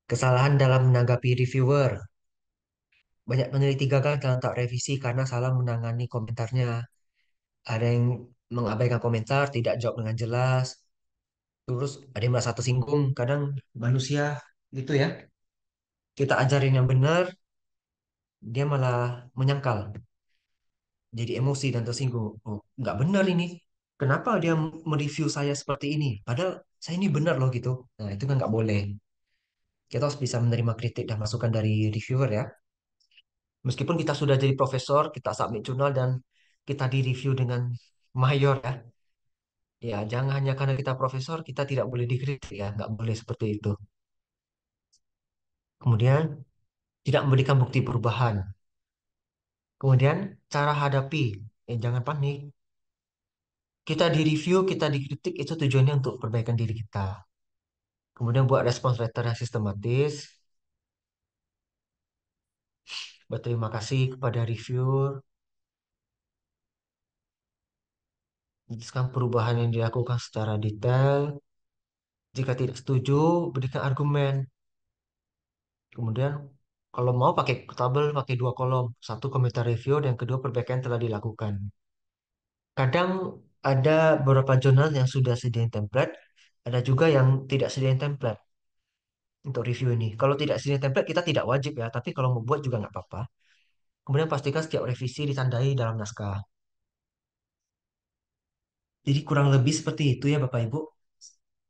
Kesalahan dalam menanggapi reviewer. Banyak peneliti gagal dalam tahap revisi karena salah menangani komentarnya. Ada yang mengabaikan komentar, tidak jawab dengan jelas. Terus ada yang merasa tersinggung. Kadang manusia gitu ya. Kita ajarin yang benar, dia malah menyangkal. Jadi emosi dan tersinggung. Oh, nggak benar ini. Kenapa dia mereview saya seperti ini? Padahal saya ini benar loh gitu. Nah, itu kan nggak boleh. Kita harus bisa menerima kritik dan masukan dari reviewer ya. Meskipun kita sudah jadi profesor, kita submit jurnal dan kita di review dengan mayor ya. Ya, jangan hanya karena kita profesor, kita tidak boleh dikritik ya. Nggak boleh seperti itu. Kemudian, tidak memberikan bukti perubahan. Kemudian, cara hadapi. Jangan panik. Kita di review, kita dikritik, itu tujuannya untuk perbaikan diri kita. Kemudian buat respons letter yang sistematis. Berterima kasih kepada reviewer. Jelaskan perubahan yang dilakukan secara detail. Jika tidak setuju, berikan argumen. Kemudian kalau mau pakai tabel, pakai dua kolom. Satu komentar review dan kedua perbaikan yang telah dilakukan. Kadang ada beberapa jurnal yang sudah sediain template. Ada juga yang tidak sediain template untuk review ini. Kalau tidak sediain template, kita tidak wajib ya. Tapi kalau mau buat juga nggak apa-apa. Kemudian pastikan setiap revisi ditandai dalam naskah. Jadi kurang lebih seperti itu ya Bapak Ibu.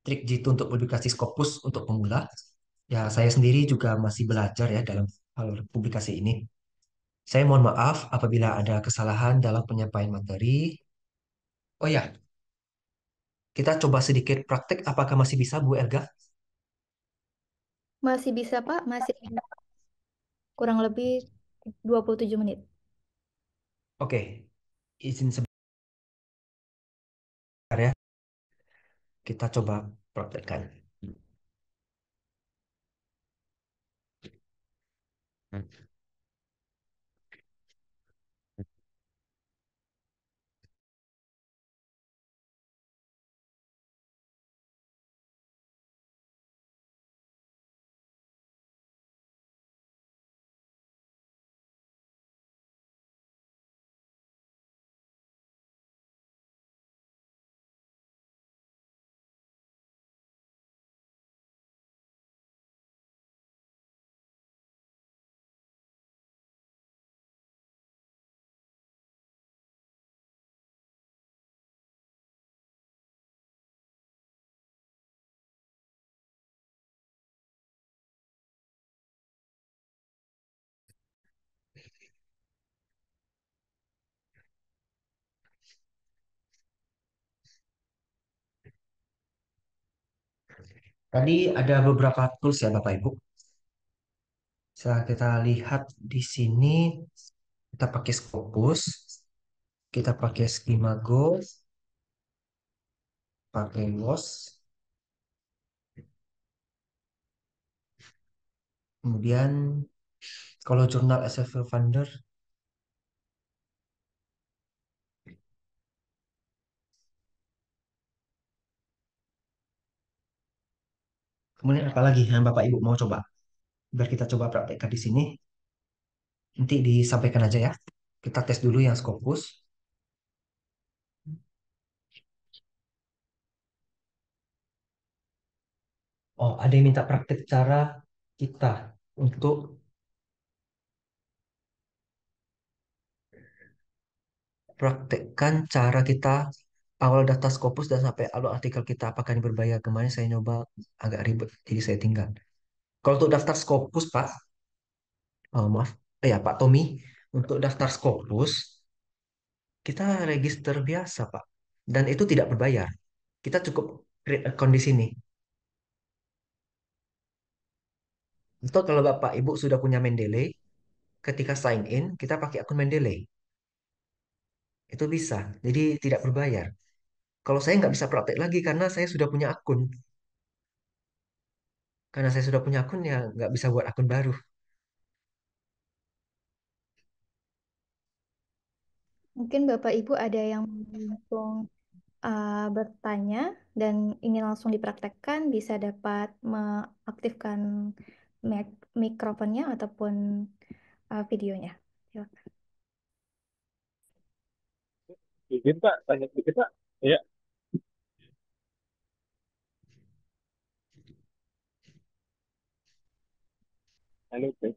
Trik jitu untuk publikasi Scopus untuk pemula. Ya, saya sendiri juga masih belajar ya dalam hal publikasi ini. Saya mohon maaf apabila ada kesalahan dalam penyampaian materi. Oh ya, kita coba sedikit praktek. Apakah masih bisa, Bu Elga? Masih bisa, Pak. Masih kurang lebih 27 menit. Oke, izin sebentar ya. Kita coba praktekkan. Tadi ada beberapa tools ya Bapak Ibu. Setelah kita lihat di sini, kita pakai Scopus, kita pakai Skimago, pakai WOS, kemudian kalau jurnal SFL Funder, kemudian apa lagi yang Bapak Ibu mau coba? Biar kita coba praktekkan di sini. Nanti disampaikan aja ya. Kita tes dulu yang Scopus. Oh, ada yang minta praktek cara kita untuk praktekkan cara kita awal daftar Scopus dan sampai awal artikel kita apakah ini berbayar. Kemarin saya nyoba agak ribet, jadi saya tinggal. Kalau untuk daftar Scopus, Pak, maaf, ya Pak Tommy, untuk daftar Scopus, kita register biasa, Pak. Dan itu tidak berbayar. Kita cukup create account di sini. Atau kalau Bapak Ibu sudah punya Mendeley, ketika sign in, kita pakai akun Mendeley. Itu bisa. Jadi tidak berbayar. Kalau saya nggak bisa praktek lagi karena saya sudah punya akun. Karena saya sudah punya akun ya nggak bisa buat akun baru. Mungkin Bapak Ibu ada yang langsung bertanya dan ingin langsung dipraktekkan, bisa dapat mengaktifkan mikrofonnya ataupun videonya. Silakan. Izin Pak, tanya sedikit Pak. Ya, halo Pak.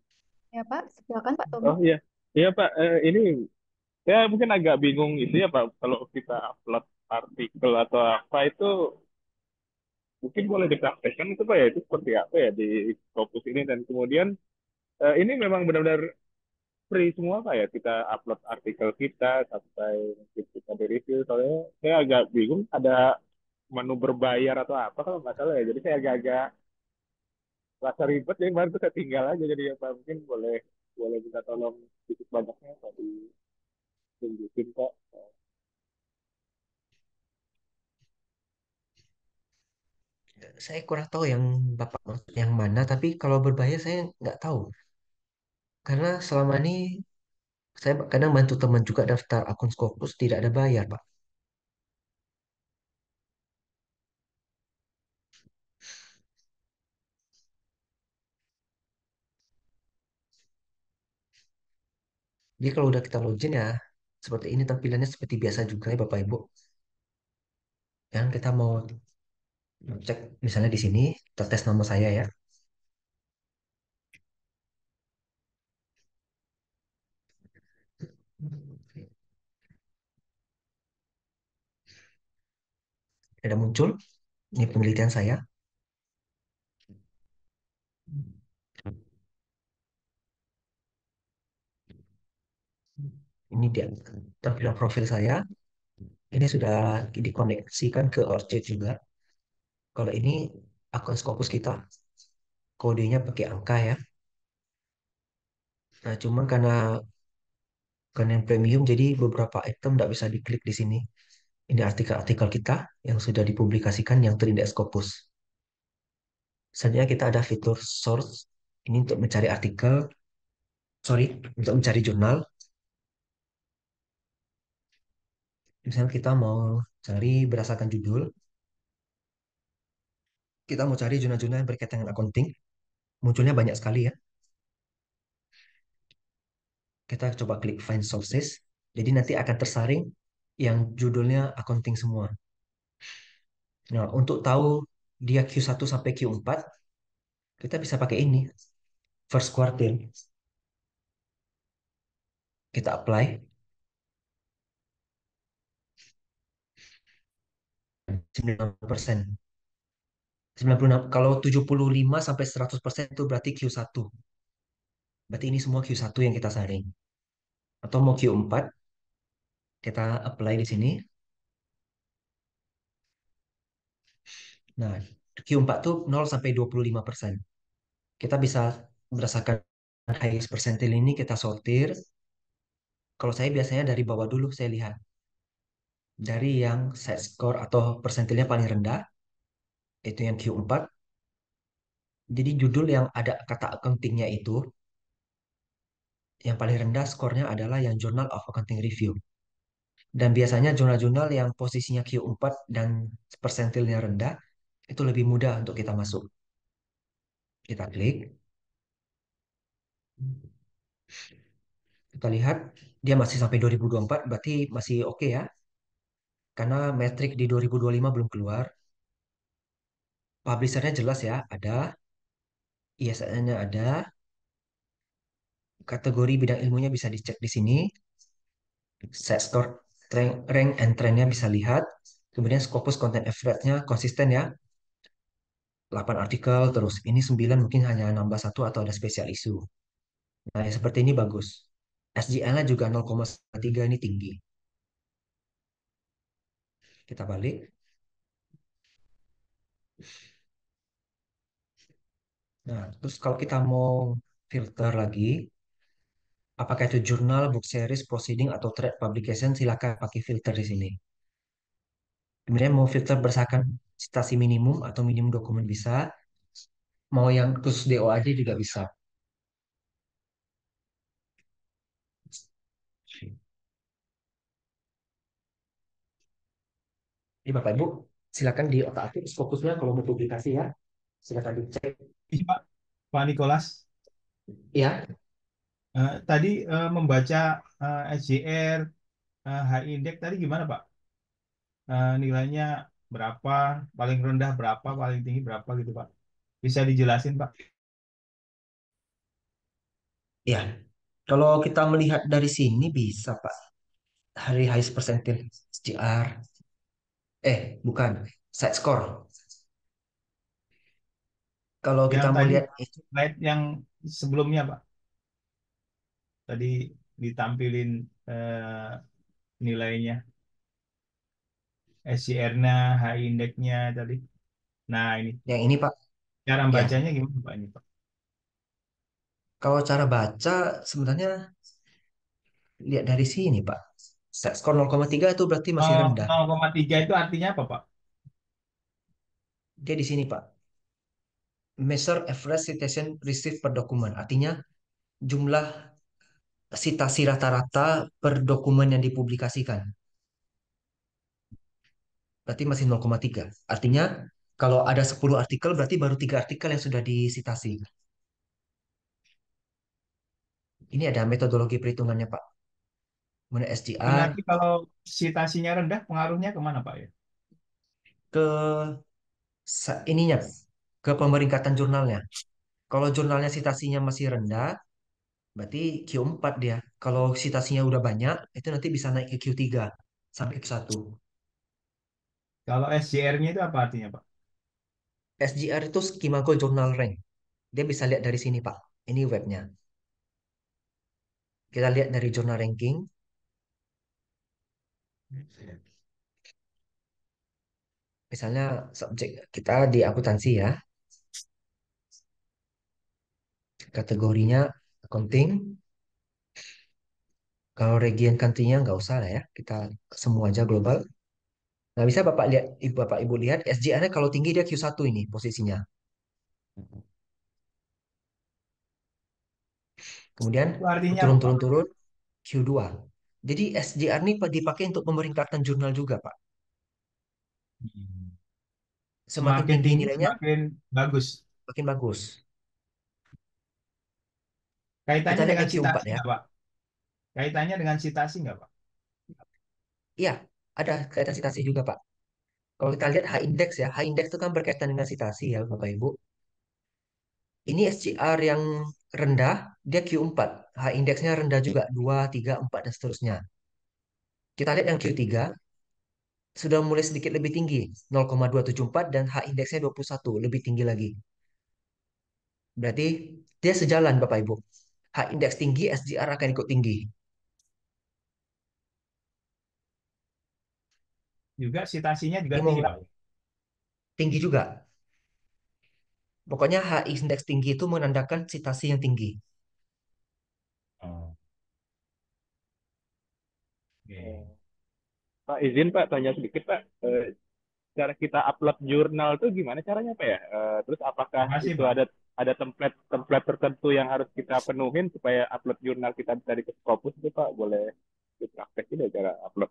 Ya Pak, silakan Pak Tommy. Oh iya, iya Pak. Ini saya mungkin agak bingung itu ya Pak. Kalau kita upload artikel atau apa itu mungkin boleh dipraktekkan itu Pak ya. Itu seperti apa ya di Scopus ini dan kemudian ini memang benar-benar free semua Pak ya. Kita upload artikel kita sampai mungkin kita di review. Soalnya saya agak bingung ada menu berbayar atau apa kalau nggak salah ya. Jadi saya agak-agak rasa ribet ya kemarin tuh saya tinggal aja jadi apa mungkin boleh boleh minta tolong sedikit banyaknya tadi tunjukin kok. Saya kurang tahu yang Bapak maksud yang mana, tapi kalau berbayar saya nggak tahu. Karena selama ini saya kadang bantu teman juga daftar akun Scopus tidak ada bayar, Pak. Jadi kalau udah kita login ya, seperti ini tampilannya seperti biasa juga ya Bapak Ibu. Yang kita mau cek misalnya di sini, kita tes nama saya ya. Ada muncul, ini penelitian saya. Ini dia tampilan profil saya. Ini sudah dikoneksikan ke Orchid juga. Kalau ini akun Scopus kita, kodenya pakai angka ya. Nah, cuman karena yang premium, jadi beberapa item tidak bisa diklik di sini. Ini artikel-artikel kita yang sudah dipublikasikan yang terindeks Scopus. Selanjutnya kita ada fitur source. Ini untuk mencari artikel, sorry, untuk mencari jurnal. Misalnya kita mau cari berdasarkan judul, kita mau cari jurnal-jurnal yang berkaitan dengan accounting. Munculnya banyak sekali ya. Kita coba klik find sources. Jadi nanti akan tersaring yang judulnya accounting semua. Nah, untuk tahu dia Q1 sampai Q4, kita bisa pakai ini, first quartile. Kita apply, 96%. 96, kalau 75 sampai 100% itu berarti Q1. Berarti ini semua Q1 yang kita saring. Atau mau Q4, kita apply di sini. Nah, Q4 tuh 0 sampai 25%. Kita bisa berdasarkan highest percentile ini kita sortir. Kalau saya biasanya dari bawah dulu saya lihat. Dari yang set score atau persentilnya paling rendah, itu yang Q4. Jadi judul yang ada kata accountingnya itu, yang paling rendah skornya adalah yang Journal of Accounting Review. Dan biasanya jurnal-jurnal yang posisinya Q4 dan persentilnya rendah, itu lebih mudah untuk kita masuk. Kita klik, kita lihat dia masih sampai 2024, berarti masih oke ya. Karena metrik di 2025 belum keluar. Publishernya jelas ya, ada. ISN-nya ada. Kategori bidang ilmunya bisa dicek di sini. Set score, rank and trendnya bisa lihat. Kemudian Scopus content average-nya konsisten ya. 8 artikel, terus ini 9 mungkin hanya nambah satu atau ada spesial isu. Nah, yang seperti ini bagus. SGL-nya juga 0,3 ini tinggi. Kita balik. Nah, terus kalau kita mau filter lagi, apakah itu jurnal, book series, proceeding, atau trade publication, silakan pakai filter di sini. Kemudian mau filter berdasarkan citasi minimum atau minimum dokumen bisa, mau yang khusus DO aja juga bisa. Jadi Bapak Ibu, silakan di otak-atik fokusnya kalau mau publikasi ya. Silakan dicek. Iya, Pak Nikolas. Ya, Tadi membaca SJR, high index tadi gimana Pak? Nilainya berapa, paling rendah berapa, paling tinggi berapa gitu Pak? Bisa dijelasin Pak? ya. Kalau kita melihat dari sini bisa Pak. Hari highest percentage SGR. Bukan. Side score. Kalau Yang kita mau tadi lihat itu, slide yang sebelumnya Pak, tadi ditampilin nilainya, SJR-nya, high index-nya tadi. Nah ini yang ini Pak. cara Ya, bacanya gimana Pak ini Pak? kalau cara baca sebenarnya lihat dari sini Pak. Side score 0,3 itu berarti masih Oh, rendah. 0,3 itu artinya apa Pak? Dia di sini Pak. Measure average citation received per dokumen. Artinya jumlah sitasi rata-rata per dokumen yang dipublikasikan. Berarti masih 0,3. Artinya kalau ada 10 artikel berarti baru 3 artikel yang sudah disitasi. Ini ada metodologi perhitungannya Pak. Kemudian SGR Berarti kalau citasinya rendah, pengaruhnya kemana Pak ya? ke ininya, ke pemeringkatan jurnalnya. Kalau jurnalnya citasinya masih rendah, berarti Q4 dia. Kalau citasinya udah banyak, itu nanti bisa naik ke Q3 sampai Q1. Kalau SJR-nya itu apa artinya Pak? SGR itu Skimago Journal Rank. Dia bisa lihat dari sini Pak. Ini webnya. Kita lihat dari jurnal ranking. Misalnya subjek kita di akuntansi ya. Kategorinya accounting. Kalau region country-nya nggak usah lah ya. Kita semua aja global. Nah, bisa Bapak Ibu lihat SGR-nya kalau tinggi dia Q1 ini posisinya. Kemudian Itu artinya apa Pak? turun-turun-turun Q2. Jadi SGR ini dipakai untuk pemeringkatan jurnal juga, Pak. Hmm. Semakin Semakin tinggi tinggi nilainya, semakin bagus. makin bagus. Kita Kaitannya lihat dengan yang Q4 citasi ya. nggak Pak? Kaitannya dengan citasi nggak Pak? Iya, ada kaitan citasi juga, Pak. Kalau kita lihat H index ya, H index itu kan berkaitan dengan citasi ya, Bapak Ibu. Ini SGR yang rendah, dia Q4. H indeksnya rendah juga, 2, 3, 4, dan seterusnya. Kita lihat yang Q3, sudah mulai sedikit lebih tinggi, 0,274 dan H indeksnya 21, lebih tinggi lagi. Berarti dia sejalan Bapak Ibu. H indeks tinggi, SGR akan ikut tinggi. Juga citasinya juga Ini mau tinggi Pak. tinggi juga. Pokoknya H indeks tinggi itu menandakan citasi yang tinggi. Oh, oke. Pak izin Pak tanya sedikit Pak. Cara kita upload jurnal tuh gimana caranya Pak ya? Terus apakah Makasih itu Pak. ada template template tertentu yang harus kita penuhin supaya upload jurnal kita bisa di Scopus itu Pak? Boleh dipraktekin ya cara upload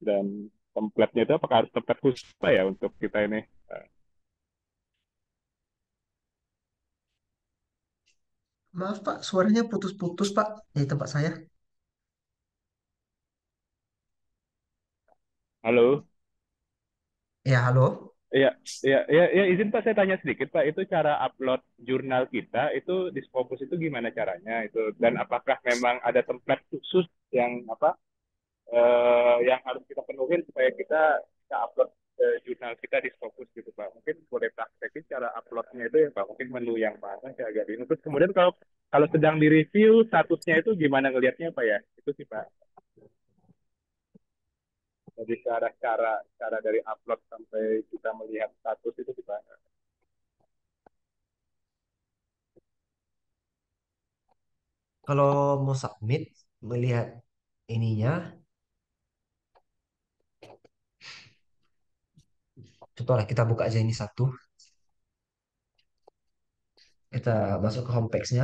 dan template-nya itu apakah harus template khusus Pak ya untuk kita ini? Eh, Maaf Pak, suaranya putus-putus Pak di tempat saya. Halo? Ya, halo. Iya, iya, iya, iya, izin Pak saya tanya sedikit Pak, itu cara upload jurnal kita itu di Scopus itu gimana caranya itu dan apakah memang ada template khusus yang apa yang harus kita penuhin supaya kita bisa upload jurnal kita di Scopus gitu Pak. Mungkin boleh praktekin cara uploadnya itu ya Pak. Mungkin menu yang mana saya agak bingung. Terus kemudian kalau kalau sedang direview statusnya itu gimana ngelihatnya Pak ya? Itu sih Pak. Jadi cara-cara cara dari upload sampai kita melihat status itu sih Pak. Kalau mau submit, melihat ininya, contohnya kita buka aja ini satu, kita masuk ke homepage-nya.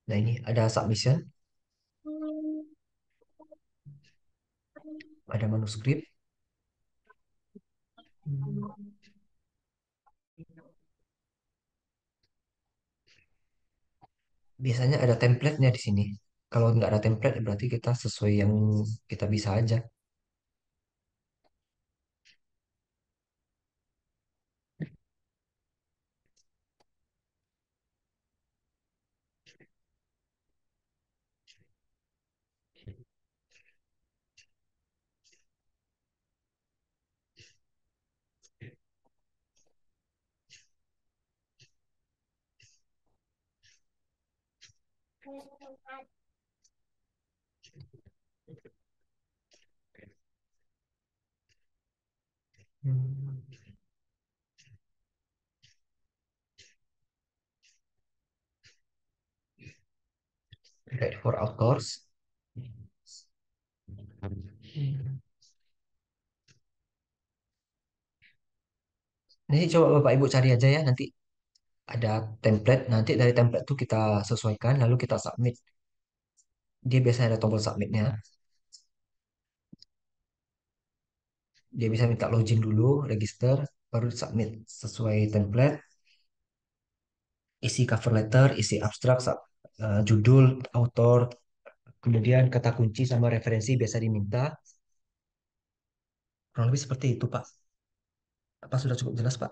Nah ini ada submission, ada manuskrip. Biasanya ada template-nya di sini. Kalau nggak ada template, berarti kita sesuai yang kita bisa aja. Hmm. Right for authors. Nanti coba Bapak Ibu cari aja ya, nanti ada template. Nanti dari template itu kita sesuaikan, lalu kita submit. Dia biasanya ada tombol submitnya. Dia bisa minta login dulu, register, baru submit sesuai template. Isi cover letter, isi abstrak, judul, author, kemudian kata kunci sama referensi biasa diminta. Kurang lebih seperti itu, Pak. Apa sudah cukup jelas, Pak?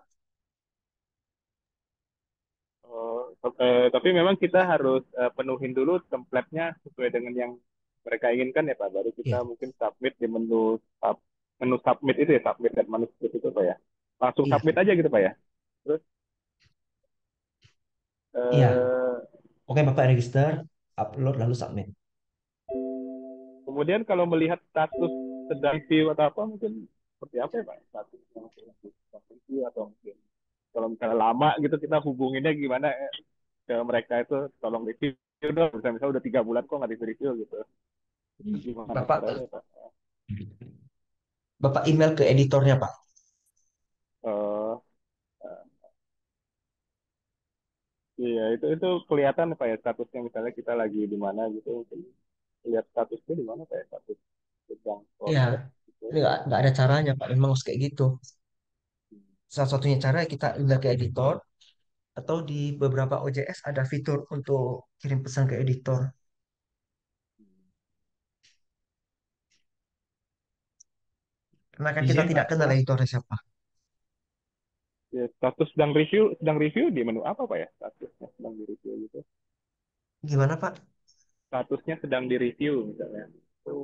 Tapi memang kita harus penuhin dulu template-nya sesuai dengan yang mereka inginkan ya Pak. Baru kita Iya, mungkin submit di menu submit itu ya, submit dan manuskrip itu Pak ya. Langsung iya, submit aja gitu Pak ya. Terus iya. eh, Oke, Bapak register, upload, lalu submit. kemudian kalau melihat status sedang review atau apa mungkin seperti apa ya Pak? Statusnya sedang review atau mungkin kalau misalnya lama gitu kita hubunginnya gimana ke mereka itu tolong review dong. Misalnya udah 3 bulan kok nggak review gitu. Itu gimana Bapak, caranya Pak? Bapak email ke editornya, Pak. Eh, iya itu kelihatan apa ya statusnya misalnya kita lagi di mana gitu mungkin lihat statusnya di mana kayak status sedang Iya, progress gitu. ini nggak ada caranya, Pak. Memang harus kayak gitu. Salah satunya cara kita email ke editor, atau di beberapa OJS ada fitur untuk kirim pesan ke editor. Karena kan kita Izin tidak Pak kenal Nicholas. editornya siapa. Ya, status sedang review di menu apa pak ya statusnya sedang di review gitu Gimana, Pak? statusnya sedang di review misalnya itu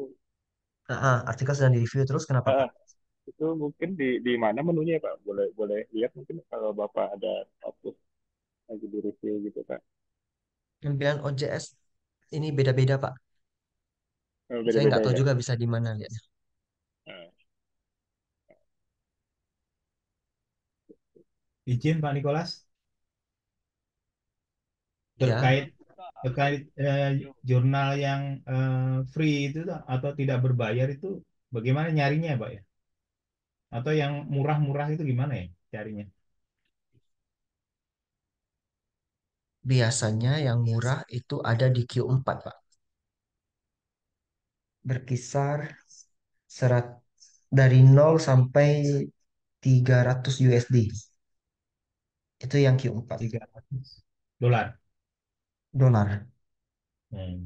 Artikel sedang di-review terus, kenapa, eh, Pak? itu mungkin di mana menunya ya pak boleh boleh lihat mungkin kalau bapak ada status lagi di review gitu pak. Tampilan OJS ini beda-beda, Pak. Saya Beda-beda nggak tahu ya. juga bisa di mana lihatnya. Eh, Izin Pak Nicholas, Ya, terkait terkait jurnal yang free itu tuh, atau tidak berbayar itu bagaimana nyarinya Pak ya? Atau yang murah-murah itu gimana ya carinya? biasanya yang murah itu ada di Q4, Pak. Berkisar serat dari 0 sampai 300 USD. Itu yang Q4 $300. dolar. Hmm.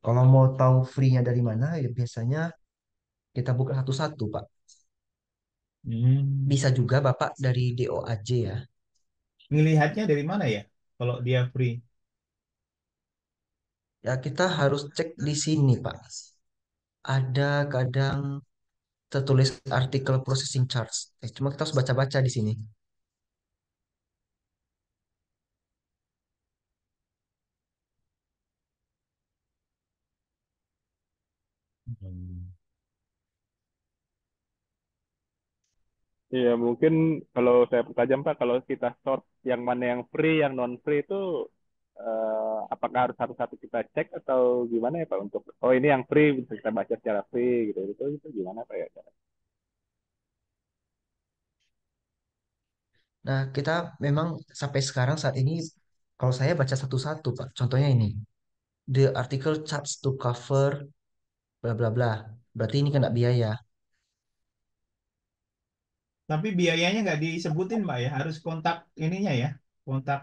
Kalau mau tahu free-nya dari mana, ya biasanya kita buka satu-satu, Pak. Hmm. Bisa juga Bapak dari DOAJ ya. Ngelihatnya dari mana ya? Kalau dia free. Ya kita harus cek di sini, Pak. Ada kadang tertulis artikel processing charge. Cuma kita harus baca-baca di sini. Iya, mungkin kalau saya pertajam Pak, kalau kita sort yang mana yang free, yang non free itu apakah harus satu-satu kita cek atau gimana ya Pak untuk oh ini yang free bisa kita baca secara free gitu itu gimana Pak ya? Nah, kita memang sampai sekarang saat ini, kalau saya baca satu-satu, Pak. Contohnya ini, the article charge to cover bla bla bla. Berarti ini kena biaya. Tapi biayanya nggak disebutin, Mbak ya. Harus kontak ininya ya, kontak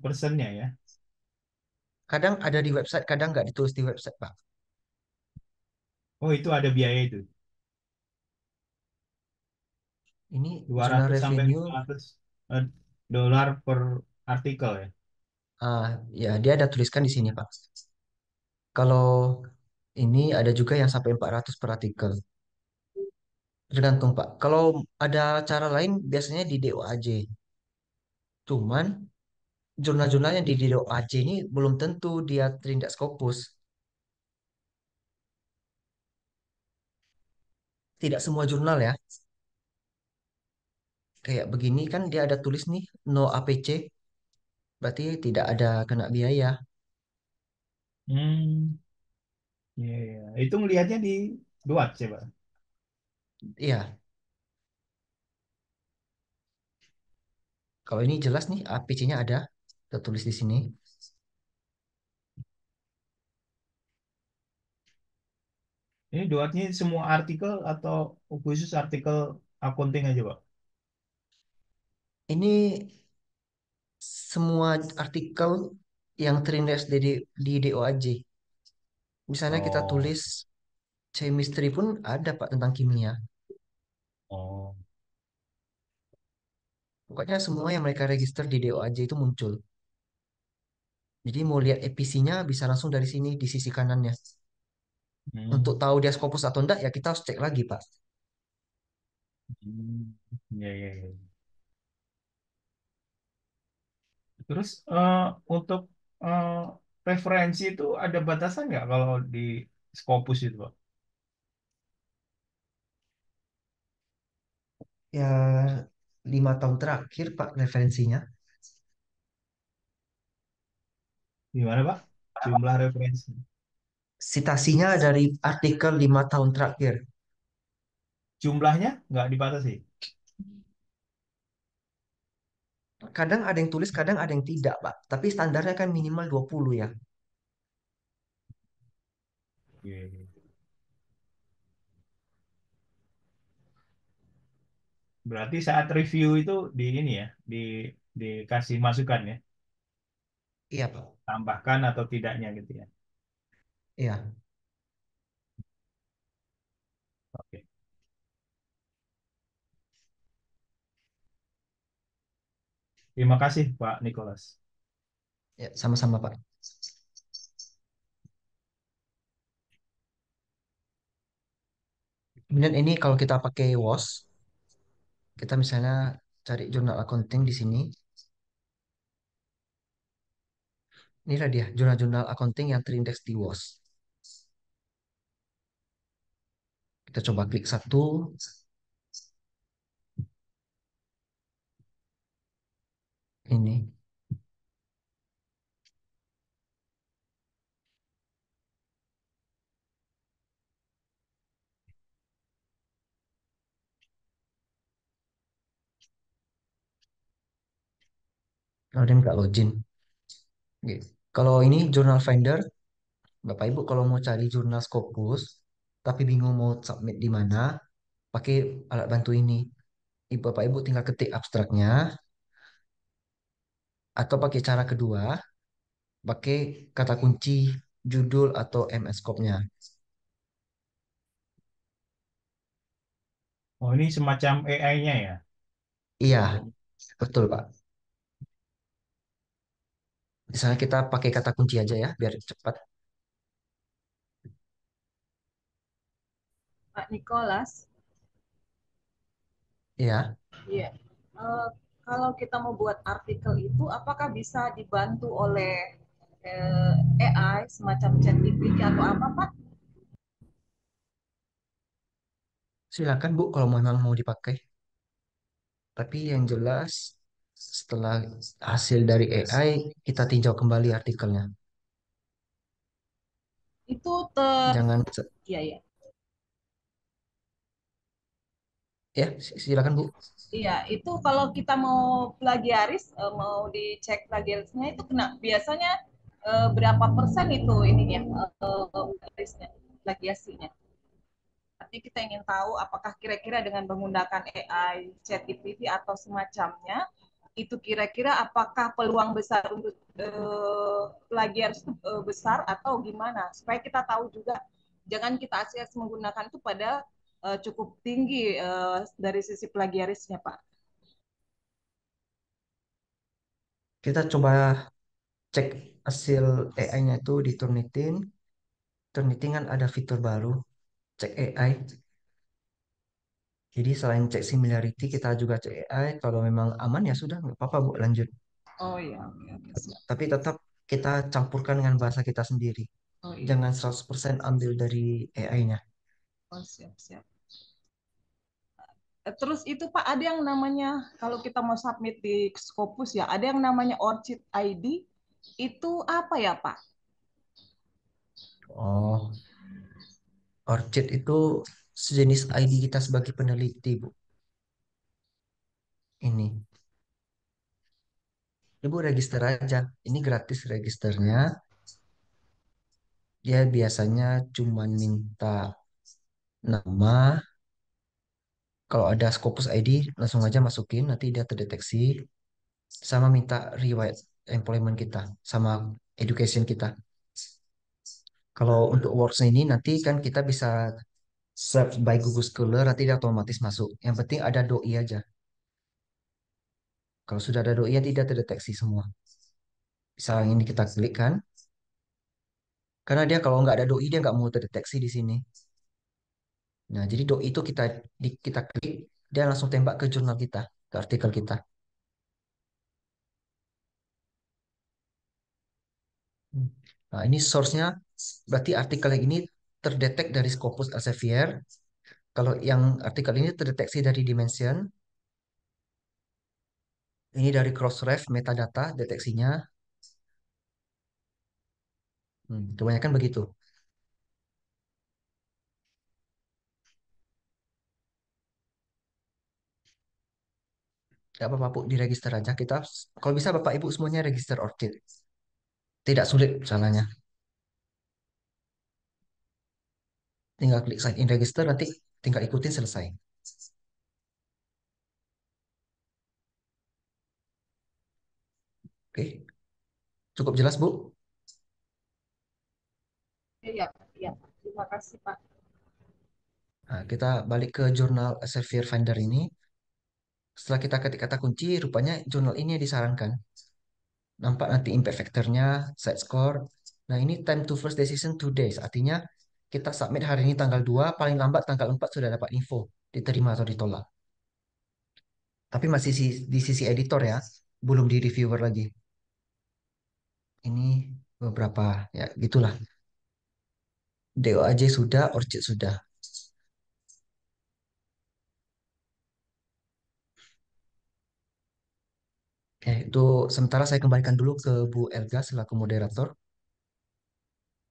personnya ya. Kadang ada di website, kadang nggak ditulis di website, Pak. Oh, itu ada biaya itu. Ini dua jurnal ratus sampai revenue, 500 eh, dolar per artikel ya. ah, ya dia ada tuliskan di sini, Pak. Kalau ini ada juga yang sampai 400 per artikel. Tergantung, Pak. Kalau ada cara lain, biasanya di DOAJ. Cuman, jurnal-jurnal yang di DOAJ ini belum tentu dia terindak Scopus. Tidak semua jurnal ya. Kayak begini kan dia ada tulis nih, no APC. Berarti tidak ada kena biaya. Hmm, iya, iya. Itu ngelihatnya di Duat coba. Iya, kalau ini jelas nih APC-nya ada. Tertulis di sini. Ini Duatnya semua artikel atau khusus artikel accounting aja, Pak? Ini semua artikel yang terindeks di DOAJ. Misalnya kita Oh, tulis chemistry pun ada Pak tentang kimia. oh. Pokoknya semua yang mereka register di DOAJ itu muncul. Jadi mau lihat EPC-nya bisa langsung dari sini di sisi kanannya. Untuk Hmm, tahu dia Scopus atau enggak ya kita harus cek lagi Pak. hmm. Iya, iya, iya. Terus untuk eh, referensi itu ada batasan nggak kalau di Scopus itu, Pak? Ya 5 tahun terakhir Pak referensinya. Gimana, Pak? Jumlah referensi. Citasinya dari artikel 5 tahun terakhir. Jumlahnya nggak dibatasi. Kadang ada yang tulis, kadang ada yang tidak, Pak. Tapi standarnya kan minimal 20 ya. Iya, iya. Berarti saat review itu di ini ya, dikasih masukan ya, Iya, Pak. tambahkan atau tidaknya gitu ya. Iya. Oke. Terima kasih, Pak Nicholas. Ya, sama-sama, Pak. Kemudian ini kalau kita pakai WOS, kita misalnya cari jurnal accounting di sini. Inilah dia, jurnal-jurnal accounting yang terindeks di WOS. Kita coba klik satu, ini. Kalau dia minta login. Oke. Kalau ini jurnal finder, Bapak Ibu kalau mau cari jurnal Scopus, tapi bingung mau submit di mana, pakai alat bantu ini. Bapak Ibu tinggal ketik abstraknya, atau pakai cara kedua, pakai kata kunci judul atau MS Scope-nya. Oh, ini semacam AI-nya ya. Iya, betul Pak. Misalnya kita pakai kata kunci aja ya, biar cepat. Pak Nicholas, Iya, iya. Eh, kalau kita mau buat artikel itu, apakah bisa dibantu oleh AI, semacam ChatGPT atau apa, Pak? Silakan Bu kalau memang mau dipakai. Tapi yang jelas setelah hasil dari AI kita tinjau kembali artikelnya. Itu ter, Jangan ya ya, ya silakan Bu. iya itu kalau kita mau plagiaris, mau dicek plagiarisnya itu kena biasanya berapa persen itu ininya plagiarisnya, plagiasinya. Artinya kita ingin tahu apakah kira-kira dengan menggunakan AI, ChatGPT atau semacamnya, itu kira-kira apakah peluang besar untuk plagiaris itu besar atau gimana? Supaya kita tahu juga, jangan kita asing menggunakan itu pada cukup tinggi dari sisi plagiarisnya, Pak. Kita coba cek hasil AI-nya itu di Turnitin. Turnitin kan ada fitur baru, cek AI. Jadi selain cek similarity, kita juga cek AI. Kalau memang aman ya sudah, nggak apa-apa Bu, lanjut. Oh iya, oke, oke, siap. Tapi tetap kita campurkan dengan bahasa kita sendiri. Oh iya, Jangan 100% ambil dari AI-nya. oh siap, siap. Terus itu Pak, ada yang namanya, kalau kita mau submit di Scopus ya, ada yang namanya ORCID ID, itu apa ya Pak? Oh, ORCID itu sejenis ID kita sebagai peneliti, Bu. Ini. Ibu register aja. Ini gratis registernya. Dia biasanya cuman minta nama. Kalau ada Scopus ID, langsung aja masukin. Nanti dia terdeteksi. Sama minta riwayat employment kita. Sama education kita. Kalau untuk Works ini nanti kan kita bisa search by Google Scholar. Nanti dia otomatis masuk. Yang penting ada doi aja. Kalau sudah ada doi, nanti dia terdeteksi semua. Misalnya ini kita klik kan. Karena dia kalau nggak ada doi, dia nggak mau terdeteksi di sini. Nah, jadi doi itu kita klik, dia langsung tembak ke jurnal kita, ke artikel kita. Hmm. Nah, ini source-nya berarti artikel yang ini terdetek dari Scopus Elsevier. Kalau yang artikel ini terdeteksi dari Dimension, ini dari Crossref metadata deteksinya. Kebanyakan begitu. Gak apa-apa, Bu, diregister aja. Kalau bisa Bapak Ibu semuanya register ORCID. Tidak sulit caranya. Tinggal klik sign in register, nanti tinggal ikutin selesai. Oke, cukup jelas, Bu? Iya, iya. Terima kasih Pak. Nah, kita balik ke jurnal Elsevier Finder ini. Setelah kita ketik kata kunci, rupanya jurnal ini yang disarankan. Nampak nanti impact factor-nya, site score. Nah, ini time to first decision 2 days. Artinya kita submit hari ini tanggal 2, paling lambat tanggal 4 sudah dapat info, diterima atau ditolak. Tapi masih di sisi editor ya, belum di reviewer lagi. Ini beberapa, ya gitulah. DOAJ sudah, ORCID sudah. Itu sementara saya kembalikan dulu ke Bu Elga selaku moderator.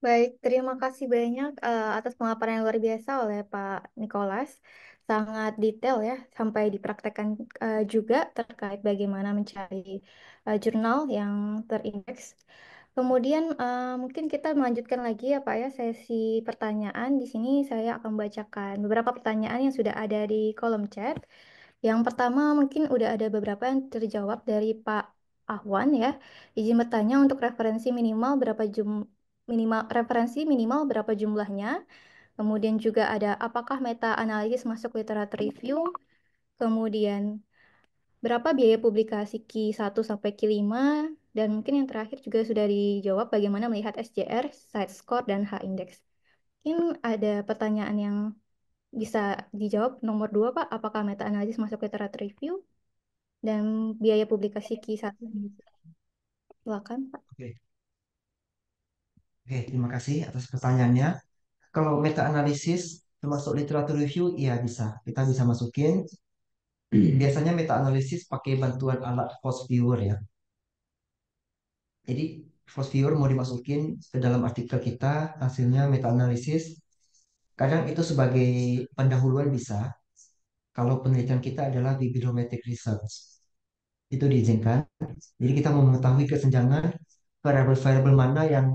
Baik, terima kasih banyak atas pemaparan yang luar biasa oleh Pak Nicholas. Sangat detail ya, sampai dipraktekkan juga terkait bagaimana mencari jurnal yang terindeks. Kemudian mungkin kita melanjutkan lagi ya Pak ya sesi pertanyaan. Di sini saya akan membacakan beberapa pertanyaan yang sudah ada di kolom chat. Yang pertama mungkin udah ada beberapa yang terjawab dari Pak Ahwan ya. Izin bertanya untuk referensi minimal berapa jumlahnya. Kemudian juga ada apakah meta analisis masuk literatur review. Kemudian berapa biaya publikasi Q1 sampai Q5. Dan mungkin yang terakhir juga sudah dijawab bagaimana melihat SJR, site score, dan H-index. Mungkin ada pertanyaan yang bisa dijawab nomor 2, Pak. Apakah meta analisis masuk literatur review? Dan biaya publikasi Q1. Silakan, Pak. Oke, oke, terima kasih atas pertanyaannya. Kalau meta analisis termasuk literatur review, iya bisa. Kita bisa masukin. Biasanya meta analisis pakai bantuan alat force viewer ya. Jadi force viewer mau dimasukin ke dalam artikel kita, hasilnya meta analisis. Kadang itu sebagai pendahuluan bisa. Kalau penelitian kita adalah bibliometric research, itu diizinkan. Jadi kita mau mengetahui kesenjangan variabel-variabel mana yang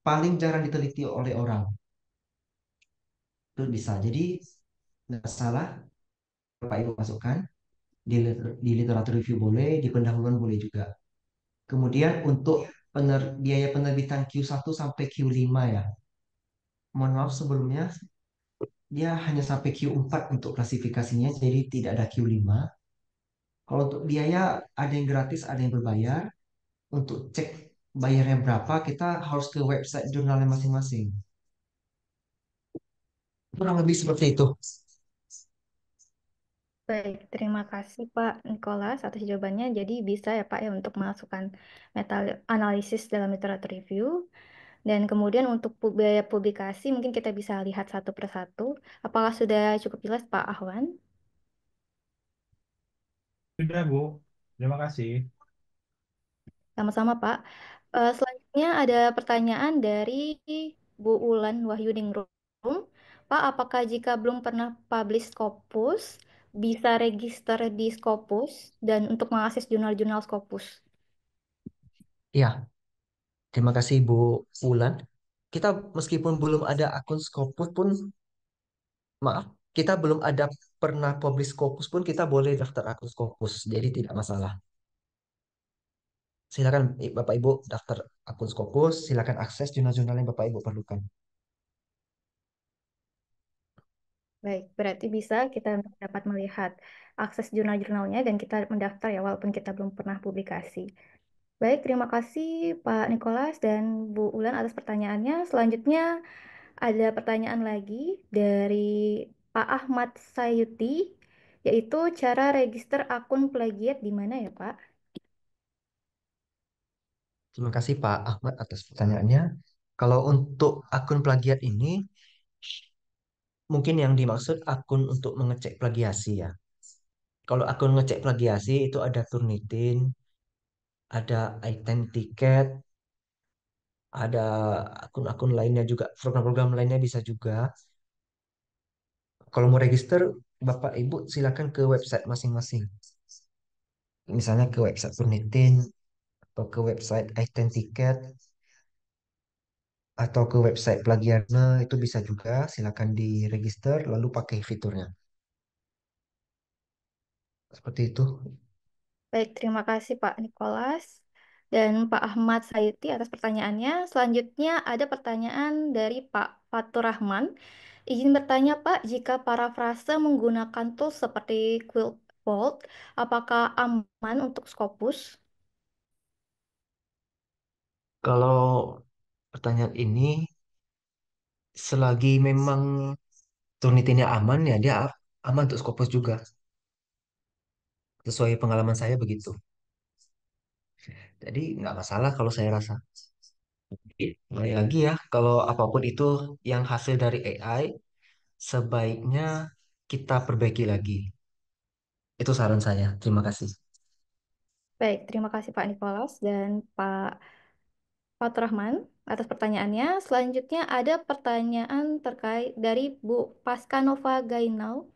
paling jarang diteliti oleh orang. Itu bisa. Jadi nggak salah Bapak Ibu masukkan di literatur review boleh, di pendahuluan boleh juga. Kemudian untuk biaya penerbitan Q1 sampai Q5 ya. Mohon maaf sebelumnya dia hanya sampai Q4 untuk klasifikasinya, jadi tidak ada Q5. Kalau untuk biaya ada yang gratis, ada yang berbayar. Untuk cek bayarnya berapa, kita harus ke website jurnalnya masing-masing. Kurang lebih seperti itu. Baik, terima kasih Pak Nicholas atas jawabannya. Jadi bisa ya Pak ya untuk memasukkan meta analisis dalam literatur review. Dan kemudian untuk biaya publikasi mungkin kita bisa lihat satu persatu. Apakah sudah cukup jelas Pak Ahwan? Sudah, Bu. Terima kasih. Sama-sama Pak. Selanjutnya ada pertanyaan dari Bu Ulan Wahyudingrum. Pak, apakah jika belum pernah publish Scopus, bisa register di Scopus dan untuk mengakses jurnal-jurnal Scopus? Ya, terima kasih Bu Ulan. Kita meskipun belum ada akun Scopus pun, maaf, kita belum ada pernah publish Scopus pun kita boleh daftar akun Scopus. Jadi tidak masalah. Silakan Bapak Ibu daftar akun Scopus, silakan akses jurnal-jurnal yang Bapak Ibu perlukan. Baik, berarti bisa kita dapat melihat akses jurnal-jurnalnya dan kita mendaftar ya walaupun kita belum pernah publikasi. Baik, terima kasih Pak Nicholas dan Bu Ulan atas pertanyaannya. Selanjutnya ada pertanyaan lagi dari Pak Ahmad Sayuti, yaitu cara register akun plagiat di mana ya Pak? Terima kasih Pak Ahmad atas pertanyaannya. Kalau untuk akun plagiat ini, mungkin yang dimaksud akun untuk mengecek plagiasi ya. Kalau akun ngecek plagiasi itu ada Turnitin, ada item tiket, ada akun-akun lainnya juga, program-program lainnya bisa juga. Kalau mau register, Bapak Ibu silakan ke website masing-masing. Misalnya ke website Turnitin atau ke website item tiket atau ke website Plagiarna itu bisa juga. Silakan diregister lalu pakai fiturnya. Seperti itu. Baik, terima kasih Pak Nicholas dan Pak Ahmad Sayuti atas pertanyaannya. Selanjutnya ada pertanyaan dari Pak Fatur Rahman. Izin bertanya Pak, jika parafrase menggunakan tools seperti Quillbolt, apakah aman untuk Scopus? Kalau pertanyaan ini selagi memang Turnitinnya aman ya dia aman untuk Scopus juga. Sesuai pengalaman saya begitu. Jadi nggak masalah kalau saya rasa. Balik lagi ya, kalau apapun itu yang hasil dari AI, sebaiknya kita perbaiki lagi. Itu saran saya. Terima kasih. Baik, terima kasih Pak Nicholas dan Pak Fatur Rahman atas pertanyaannya. Selanjutnya ada pertanyaan terkait dari Bu Pascanova Gainau,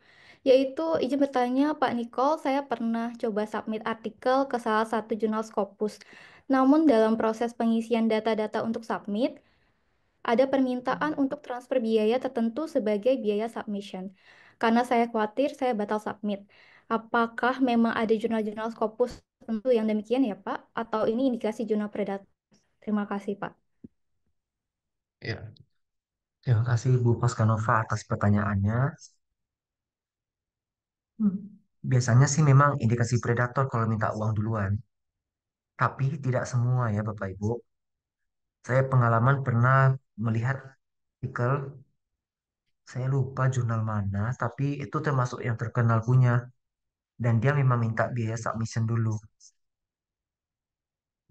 yaitu izin bertanya Pak Nicole, saya pernah coba submit artikel ke salah satu jurnal Scopus. Namun dalam proses pengisian data-data untuk submit, ada permintaan untuk transfer biaya tertentu sebagai biaya submission. Karena saya khawatir saya batal submit. Apakah memang ada jurnal-jurnal Scopus tertentu yang demikian ya Pak? Atau ini indikasi jurnal predator? Terima kasih Pak. Ya, terima kasih Bu Paskanova atas pertanyaannya. Hmm. Biasanya sih memang indikasi predator kalau minta uang duluan. Tapi tidak semua ya Bapak Ibu. Saya pengalaman pernah melihat artikel, saya lupa jurnal mana, tapi itu termasuk yang terkenal punya. Dan dia memang minta biaya submission dulu.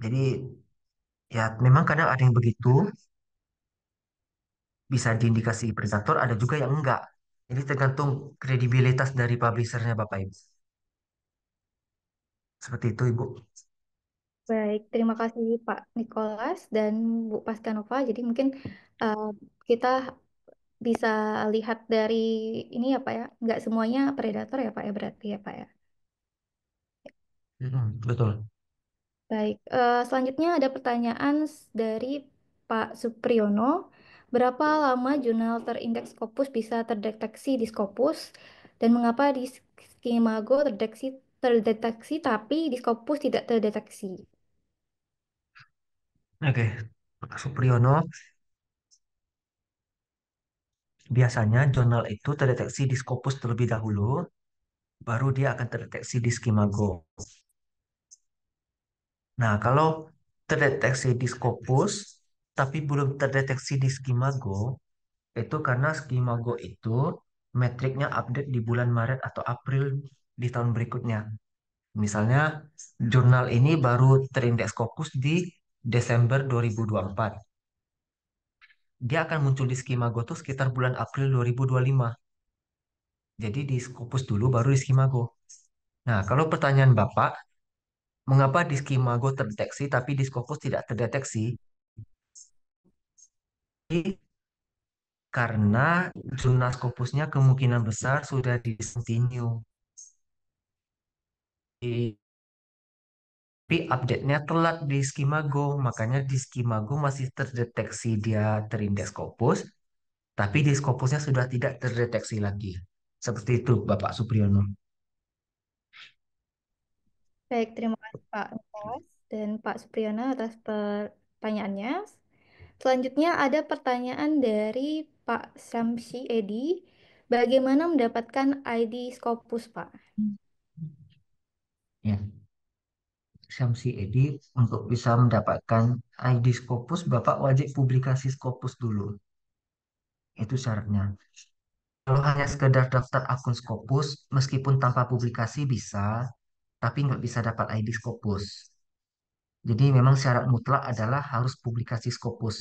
Jadi ya memang kadang ada yang begitu, bisa diindikasi predator, ada juga yang enggak. Ini tergantung kredibilitas dari publishernya Bapak Ibu. Seperti itu Ibu. Baik, terima kasih Pak Nicholas dan Bu Paskanova. Jadi mungkin uh, kita bisa lihat dari ini ya Pak ya, nggak semuanya predator ya Pak ya berarti ya Pak ya. Betul. Baik, selanjutnya ada pertanyaan dari Pak Supriyono. Berapa lama jurnal terindeks Scopus bisa terdeteksi di Scopus dan mengapa di Skimago terdeteksi tapi di Scopus tidak terdeteksi? Oke, Pak Supriyono, biasanya jurnal itu terdeteksi di Scopus terlebih dahulu, baru dia akan terdeteksi di Skimago. Nah, kalau terdeteksi di Scopus, tapi belum terdeteksi di Skimago, itu karena Skimago itu metriknya update di bulan Maret atau April di tahun berikutnya. Misalnya, jurnal ini baru terindeks Scopus di Desember 2024. Dia akan muncul di Skimago tuh sekitar bulan April 2025. Jadi di Scopus dulu baru di Skimago. Nah, kalau pertanyaan Bapak, mengapa di Skimago terdeteksi tapi di Scopus tidak terdeteksi? Karena jurnal Scopusnya kemungkinan besar sudah discontinue. Tapi update-nya telat di Skimago, makanya di Skimago masih terdeteksi dia terindeks Scopus, tapi di Scopusnya sudah tidak terdeteksi lagi. Seperti itu, Bapak Supriyono. Baik, terima kasih Pak Nicholas dan Pak Supriyono atas pertanyaannya. Selanjutnya ada pertanyaan dari Pak Samsi Edi. Bagaimana mendapatkan ID Scopus, Pak? Ya, Syamsi Edi, untuk bisa mendapatkan ID Scopus, Bapak wajib publikasi Scopus dulu. Itu syaratnya. Kalau hanya sekedar daftar akun Scopus, meskipun tanpa publikasi bisa, tapi nggak bisa dapat ID Scopus. Jadi memang syarat mutlak adalah harus publikasi Scopus.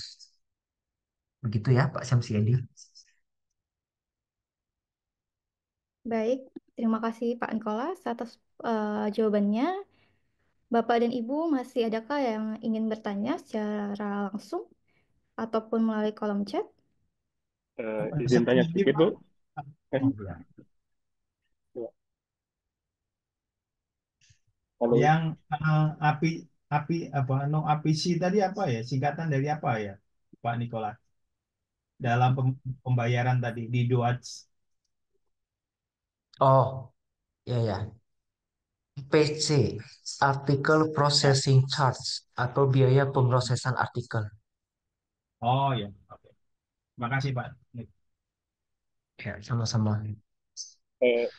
Begitu ya, Pak Syamsi Edi. Baik, terima kasih Pak Nicholas atas jawabannya. Bapak dan Ibu masih adakah yang ingin bertanya secara langsung ataupun melalui kolom chat? Izin tanya Sepiji, sedikit, Pak. Bu. Eh, Oh, ya. ya. Halo. Yang api api apa no APC tadi apa ya? Singkatan dari apa ya, Pak Nikola? Dalam pembayaran tadi di Doats. Oh, ya ya. PC, Article Ya. Processing Charge atau biaya pemrosesan artikel. Oh ya. Oke. Terima kasih, Pak. Ya, sama-sama.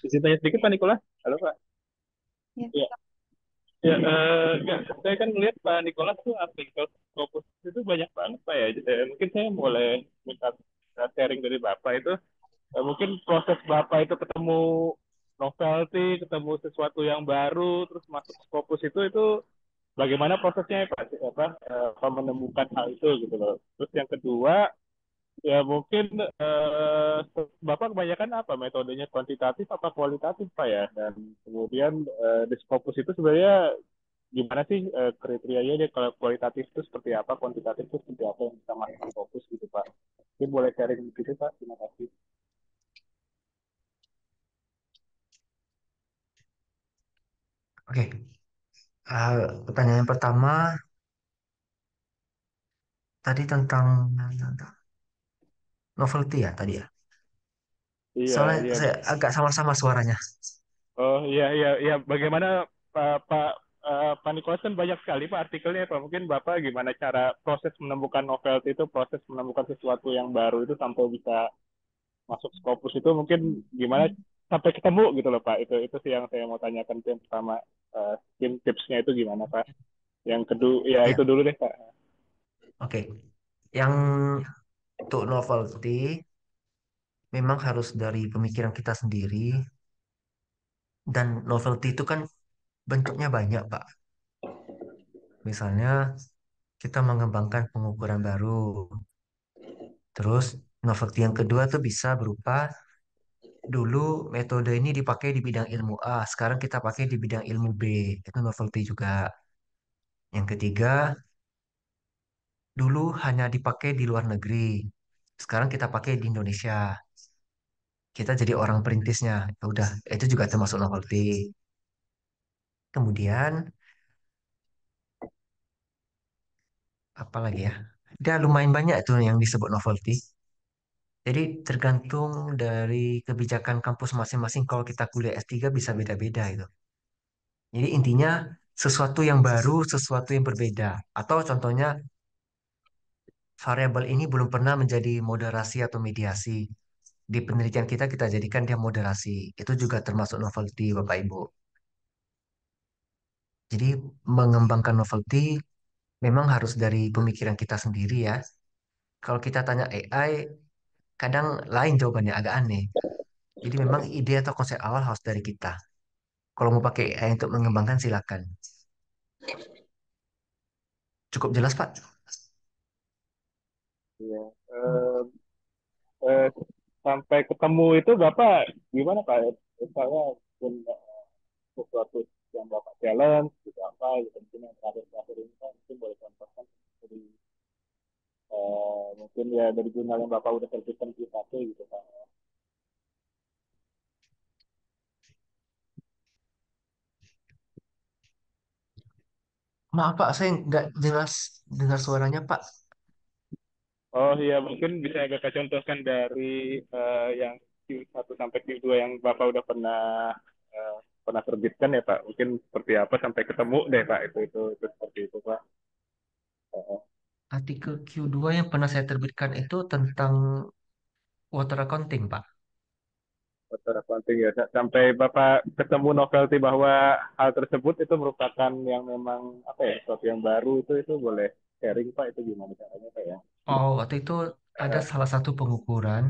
Izin tanya sedikit, Pak Nikola. Halo, Pak. Ya. Ya, ya, enggak, saya kan melihat Pak Nikola tuh artikel Scopus itu banyak banget, Pak ya. Mungkin saya boleh minta sharing dari Bapak itu. Mungkin proses Bapak itu ketemu novelty, ketemu sesuatu yang baru, terus masuk Scopus itu bagaimana prosesnya ya, Pak? Apa menemukan hal itu gitu loh. Terus yang kedua, ya mungkin Bapak kebanyakan apa metodenya kuantitatif apa kualitatif Pak ya? Dan kemudian di Scopus itu sebenarnya gimana sih kriterianya dia kalau kualitatif itu seperti apa, kuantitatif itu seperti apa yang bisa masuk Scopus gitu Pak? Mungkin boleh sharing gitu Pak, terima kasih. Oke, pertanyaan yang pertama tadi tentang novelty ya tadi ya. Iya, Soalnya iya. saya agak sama-sama suaranya. Oh iya iya iya bagaimana Pak Pak Nikolas kan banyak sekali Pak artikelnya Pak. Mungkin Bapak gimana cara proses menemukan novelty itu, proses menemukan sesuatu yang baru itu sampai bisa masuk Scopus itu mungkin gimana sampai ketemu gitu loh Pak. Itu sih yang saya mau tanyakan itu yang pertama mungkin tipsnya itu gimana Pak. Yang kedua ya Ya, itu dulu deh Pak. oke. Yang untuk novelty memang harus dari pemikiran kita sendiri dan novelty itu kan bentuknya banyak, Pak. Misalnya kita mengembangkan pengukuran baru. Terus novelty yang kedua tuh bisa berupa Dulu metode ini dipakai di bidang ilmu A, sekarang kita pakai di bidang ilmu B. Itu novelty juga. Yang ketiga, dulu hanya dipakai di luar negeri. Sekarang kita pakai di Indonesia. Kita jadi orang perintisnya. Ya udah, itu juga termasuk novelty. Kemudian, apa lagi ya? Dia lumayan banyak itu yang disebut novelty. Jadi tergantung dari kebijakan kampus masing-masing. Kalau kita kuliah S3 bisa beda-beda itu. Jadi intinya sesuatu yang baru, sesuatu yang berbeda. Atau contohnya variabel ini belum pernah menjadi moderasi atau mediasi. Di penelitian kita jadikan dia moderasi. Itu juga termasuk novelty, Bapak Ibu. Jadi mengembangkan novelty memang harus dari pemikiran kita sendiri ya. Kalau kita tanya AI, kadang lain jawabannya agak aneh. Jadi memang ide atau konsep awal harus dari kita. Kalau mau pakai AI untuk mengembangkan silakan. Cukup jelas, Pak? Iya. Eh, sampai ketemu itu Bapak gimana Pak? Misalnya mungkin sesuatu yang Bapak challenge gitu apa gitu mungkin yang terakhir-terakhir ini kan mungkin boleh contohkan dari mungkin ya dari jurnal yang Bapak udah terbitkan di satu gitu Pak. Maaf, Pak, saya nggak jelas dengar suaranya, Pak. Oh iya mungkin bisa Bapak contohkan dari yang Q1 sampai Q2 yang Bapak udah eh, pernah terbitkan ya Pak. Mungkin seperti apa sampai ketemu deh Pak itu seperti itu Pak. Eh, Artikel Q2 yang pernah saya terbitkan itu tentang water accounting, Pak. Secara penting ya sampai Bapak ketemu novelty bahwa hal tersebut itu merupakan yang memang apa ya sesuatu yang baru itu boleh sharing Pak itu gimana caranya Pak ya? Oh, waktu itu ada Eh, salah satu pengukuran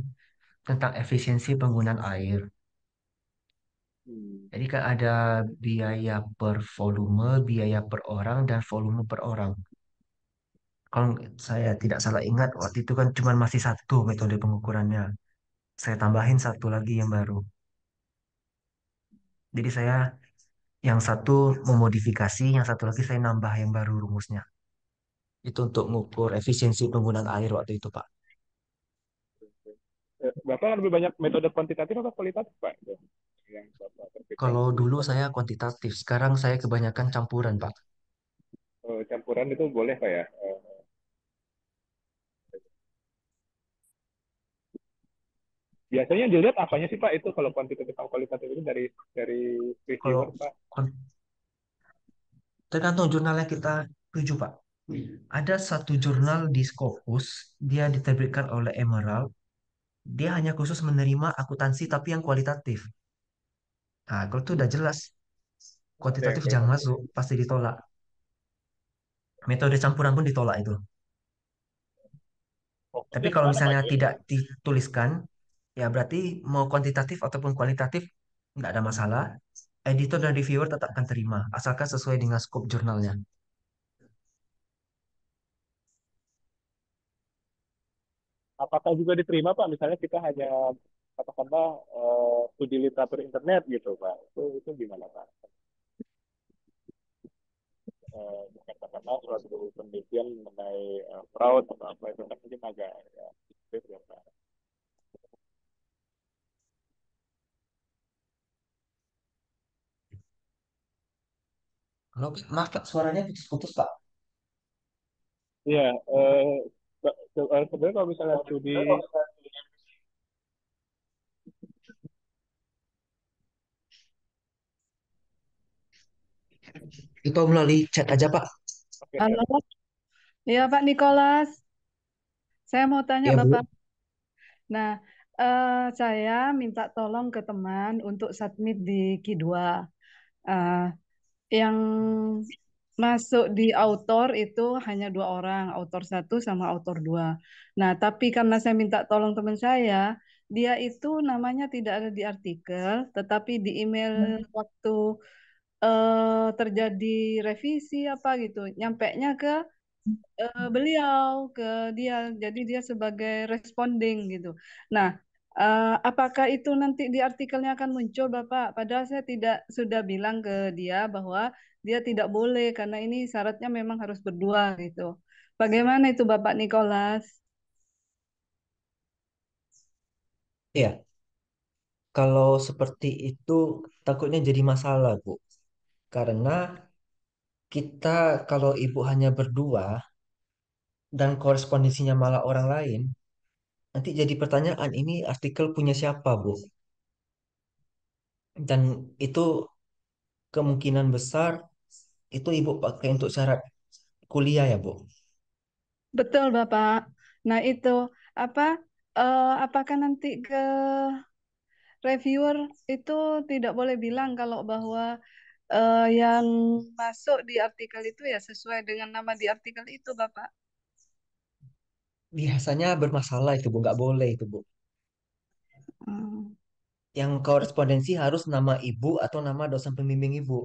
tentang efisiensi penggunaan air. hmm. Jadi kan ada biaya per volume, biaya per orang, dan volume per orang. Kalau saya tidak salah ingat, waktu itu kan cuma masih satu metode pengukurannya. Saya tambahin satu lagi yang baru. Jadi saya yang satu memodifikasi, yang satu lagi saya nambah yang baru rumusnya. Itu untuk mengukur efisiensi penggunaan air waktu itu, Pak. Bapak lebih banyak metode kuantitatif atau kualitatif Pak? Itu yang Bapak terbitkan Kalau di dulu satu saya kuantitatif, sekarang saya kebanyakan campuran, Pak. campuran itu boleh Pak ya? Biasanya dilihat apanya sih Pak itu kalau kuantitatif sama kualitatif itu dari Kalau reviewer Pak? kon- tergantung jurnal yang kita tuju, Pak. Ada satu jurnal di Scopus, dia diterbitkan oleh Emerald. Dia hanya khusus menerima akuntansi tapi yang kualitatif. Nah, kalau itu udah jelas, Oh, ada yang kuantitatif jangan kualitatif. masuk, pasti ditolak. Metode campuran pun ditolak itu. Tapi Fokusnya kalau kemana Pak? misalnya Jadi tidak dituliskan, ya berarti mau kuantitatif ataupun kualitatif nggak ada masalah. Editor dan reviewer tetap akan terima, asalkan sesuai dengan scope jurnalnya. apakah juga diterima Pak? Misalnya kita hanya katakanlah studi literatur internet gitu Pak. Itu gimana Pak? Katakanlah suatu penelitian mengenai fraud atau apa itu kan mungkin agak ya, sulit ya Pak. Kalau maaf Pak, suaranya putus-putus Pak. Iya, sebenarnya kalau misalnya studi Itu melalui chat aja Pak. oke, Halo, ya Pak Nikolas. Saya mau tanya Ya Bapak. Bu. Nah, saya minta tolong ke teman untuk submit di Q2. Eh, yang masuk di autor itu hanya dua orang, autor satu sama autor dua. Nah, tapi karena saya minta tolong teman saya, dia itu namanya tidak ada di artikel, tetapi di email waktu terjadi revisi apa gitu, nyampenya ke beliau ke dia, jadi dia sebagai responding gitu. Nah, Apakah itu nanti di artikelnya akan muncul, Bapak? Padahal saya tidak sudah bilang ke dia bahwa dia tidak boleh karena ini syaratnya memang harus berdua gitu. Bagaimana itu Bapak Nicholas? Iya, kalau seperti itu takutnya jadi masalah, Bu. Karena kita kalau ibu hanya berdua dan korespondensinya malah orang lain, nanti jadi pertanyaan ini artikel punya siapa, Bu? Dan itu kemungkinan besar itu ibu pakai untuk syarat kuliah ya, Bu? Betul, Bapak. Nah, itu apa apakah nanti ke reviewer itu tidak boleh bilang kalau bahwa yang masuk di artikel itu ya sesuai dengan nama di artikel itu, Bapak? Biasanya bermasalah itu, Bu. Nggak boleh itu, Bu. Hmm. Yang korespondensi harus nama ibu atau nama dosen pembimbing ibu.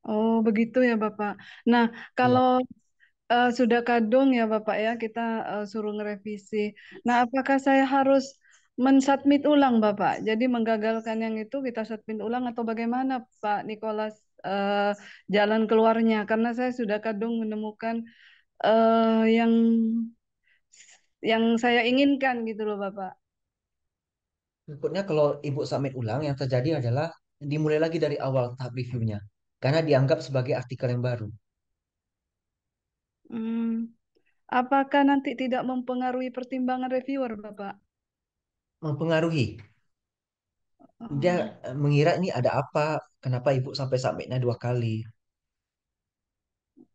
Oh, begitu ya, Bapak. Nah, Iya. kalau sudah kadung ya Bapak ya, kita suruh ngerevisi. Nah, apakah saya harus mensubmit ulang Bapak? Jadi menggagalkan yang itu kita submit ulang atau bagaimana Pak Nicholas jalan keluarnya? Karena saya sudah kadung menemukan yang saya inginkan gitu loh Bapak. Berikutnya kalau ibu submit ulang, yang terjadi adalah dimulai lagi dari awal tahap reviewnya. Karena dianggap sebagai artikel yang baru. Hmm, apakah nanti tidak mempengaruhi pertimbangan reviewer Bapak? Mempengaruhi. Dia Oh. mengira ini ada apa, kenapa ibu sampai submitnya 2 kali.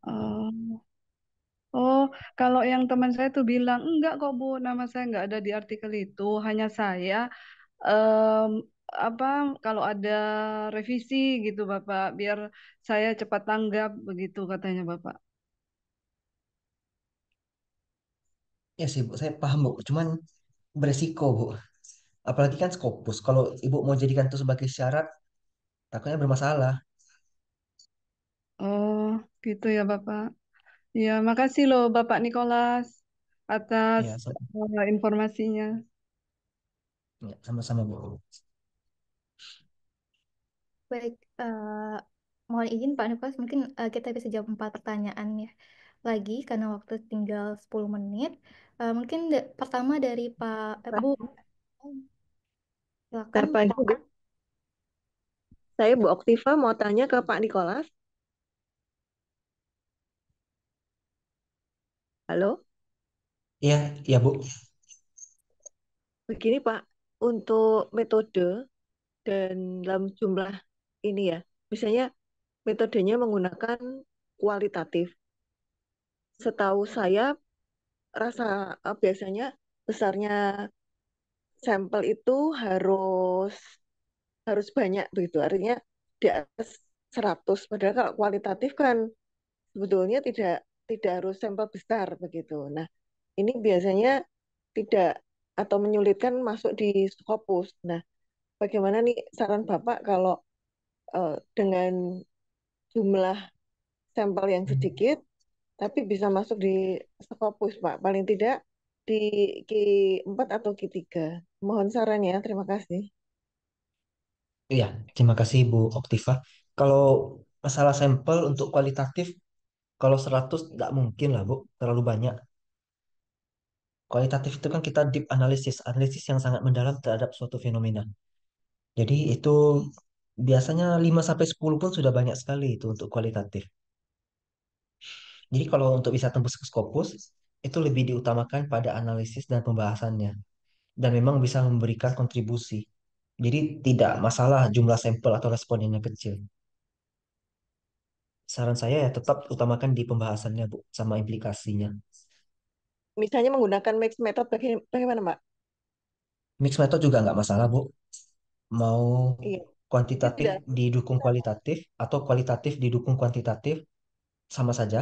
Oh. Oh, kalau yang teman saya tuh bilang, enggak kok Bu, nama saya enggak ada di artikel itu. Hanya saya, em, apa, kalau ada revisi gitu Bapak, biar saya cepat tanggap, begitu katanya Bapak. Ya sih, Bu, saya paham, Bu. Cuman beresiko, Bu. Apalagi kan Scopus. Kalau ibu mau jadikan itu sebagai syarat, takutnya bermasalah. Oh, gitu ya Bapak. Ya, makasih loh Bapak Nicholas atas Ya, informasinya. ya, sama-sama, Bu. Baik, mohon izin Pak Nifas, mungkin kita bisa jawab 4 pertanyaan ya lagi karena waktu tinggal 10 menit. Mungkin pertama dari Pak Bu, silakan. Bentar pagi, Bu. Saya Bu Oktiva mau tanya ke Pak Nikolas. Halo, Iya, iya, Bu. begini Pak, untuk metode dan dalam jumlah ini ya, misalnya metodenya menggunakan kualitatif. Setahu saya, biasanya besarnya sampel itu harus harus banyak begitu. Artinya di atas 100. Padahal kalau kualitatif kan sebetulnya tidak tidak harus sampel besar begitu. Nah, ini biasanya tidak atau menyulitkan masuk di Scopus. Nah, bagaimana nih saran Bapak kalau dengan jumlah sampel yang sedikit tapi bisa masuk di Scopus, Pak? Paling tidak di Q4 atau Q3. Mohon sarannya, terima kasih. Iya, terima kasih Bu Oktiva. Kalau masalah sampel untuk kualitatif, kalau 100 nggak mungkin lah Bu, terlalu banyak. Kualitatif itu kan kita deep analisis, analisis yang sangat mendalam terhadap suatu fenomena. Jadi itu biasanya 5 sampai 10 pun sudah banyak sekali itu untuk kualitatif. Jadi kalau untuk bisa tembus ke Scopus, itu lebih diutamakan pada analisis dan pembahasannya. Dan memang bisa memberikan kontribusi. Jadi tidak masalah jumlah sampel atau respondennya kecil. Saran saya ya tetap utamakan di pembahasannya, Bu, sama implikasinya. Misalnya menggunakan mixed method bagaimana, Pak? Mix method juga nggak masalah, Bu. Mau Iya, itu kuantitatif tidak didukung kualitatif atau kualitatif didukung kuantitatif, sama saja,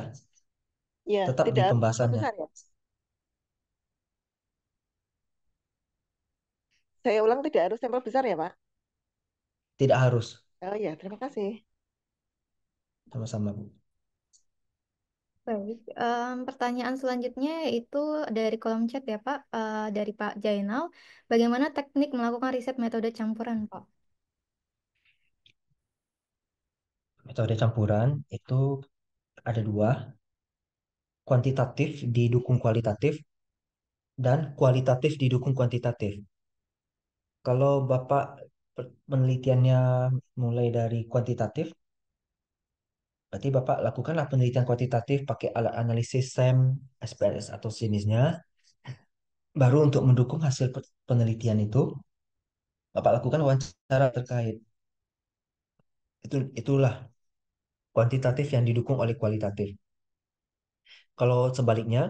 ya, tetap di tidak harus sampel pembahasannya. besar ya. Saya ulang tidak harus sampel besar ya, Pak. Tidak harus. Oh ya, terima kasih. Sama-sama, Bu. Baik, pertanyaan selanjutnya yaitu dari kolom chat ya Pak, dari Pak Jainal. Bagaimana teknik melakukan riset metode campuran Pak? Metode campuran itu ada dua, kuantitatif didukung kualitatif dan kualitatif didukung kuantitatif. Kalau Bapak penelitiannya mulai dari kuantitatif, berarti Bapak lakukanlah penelitian kuantitatif pakai alat analisis SEM, SPSS atau sejenisnya. Baru untuk mendukung hasil penelitian itu, Bapak lakukan wawancara terkait. Itulah kuantitatif yang didukung oleh kualitatif. Kalau sebaliknya,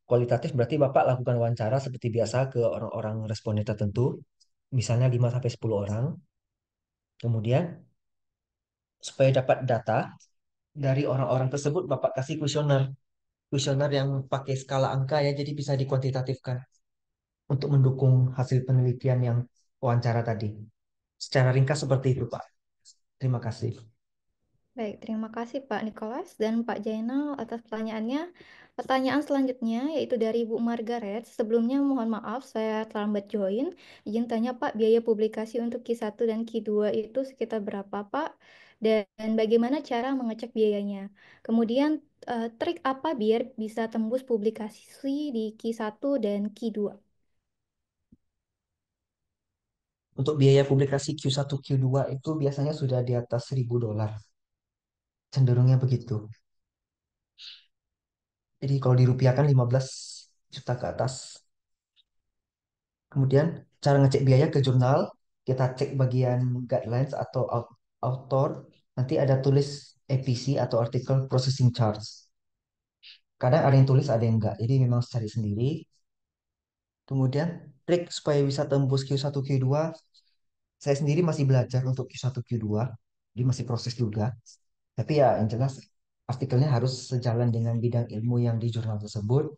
kualitatif berarti Bapak lakukan wawancara seperti biasa ke orang-orang responden tertentu, misalnya 5 sampai 10 orang. Kemudian supaya dapat data dari orang-orang tersebut Bapak kasih kuesioner. Kuesioner yang pakai skala angka ya, jadi bisa dikuantitatifkan untuk mendukung hasil penelitian yang wawancara tadi. Secara ringkas seperti itu, Pak. Terima kasih. Baik, terima kasih Pak Nicholas dan Pak Jainal atas pertanyaannya. Pertanyaan selanjutnya yaitu dari Bu Margaret. Sebelumnya mohon maaf saya terlambat join. Izin tanya Pak, biaya publikasi untuk Q1 dan Q2 itu sekitar berapa Pak? Dan bagaimana cara mengecek biayanya? Kemudian trik apa biar bisa tembus publikasi di Q1 dan Q2? Untuk biaya publikasi Q1, Q2 itu biasanya sudah di atas $1.000. Cenderungnya begitu. Jadi kalau dirupiahkan 15 juta ke atas. Kemudian cara ngecek biaya ke jurnal, kita cek bagian guidelines atau author, nanti ada tulis APC atau Article Processing Charge. Kadang ada yang tulis, ada yang enggak. Jadi memang cari sendiri. Kemudian trik supaya bisa tembus Q1, Q2, saya sendiri masih belajar untuk Q1, Q2. Jadi masih proses juga. Tapi ya yang jelas artikelnya harus sejalan dengan bidang ilmu yang di jurnal tersebut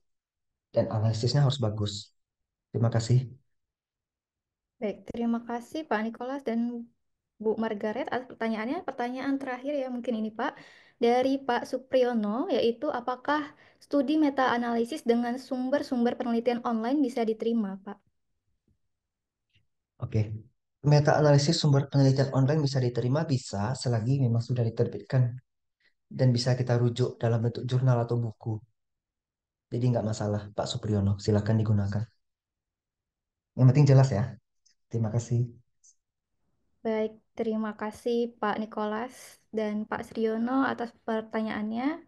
dan analisisnya harus bagus. Terima kasih. Baik, terima kasih Pak Nicholas dan Bu Margaret atas pertanyaannya. Pertanyaan terakhir ya mungkin ini Pak. Dari Pak Supriyono, yaitu apakah studi meta-analisis dengan sumber-sumber penelitian online bisa diterima Pak? Oke. Meta-analisis sumber penelitian online bisa diterima, bisa selagi memang sudah diterbitkan dan bisa kita rujuk dalam bentuk jurnal atau buku. Jadi nggak masalah, Pak Supriyono. Silakan digunakan. Yang penting jelas ya. Terima kasih. Baik, terima kasih Pak Nicholas dan Pak Sriono atas pertanyaannya.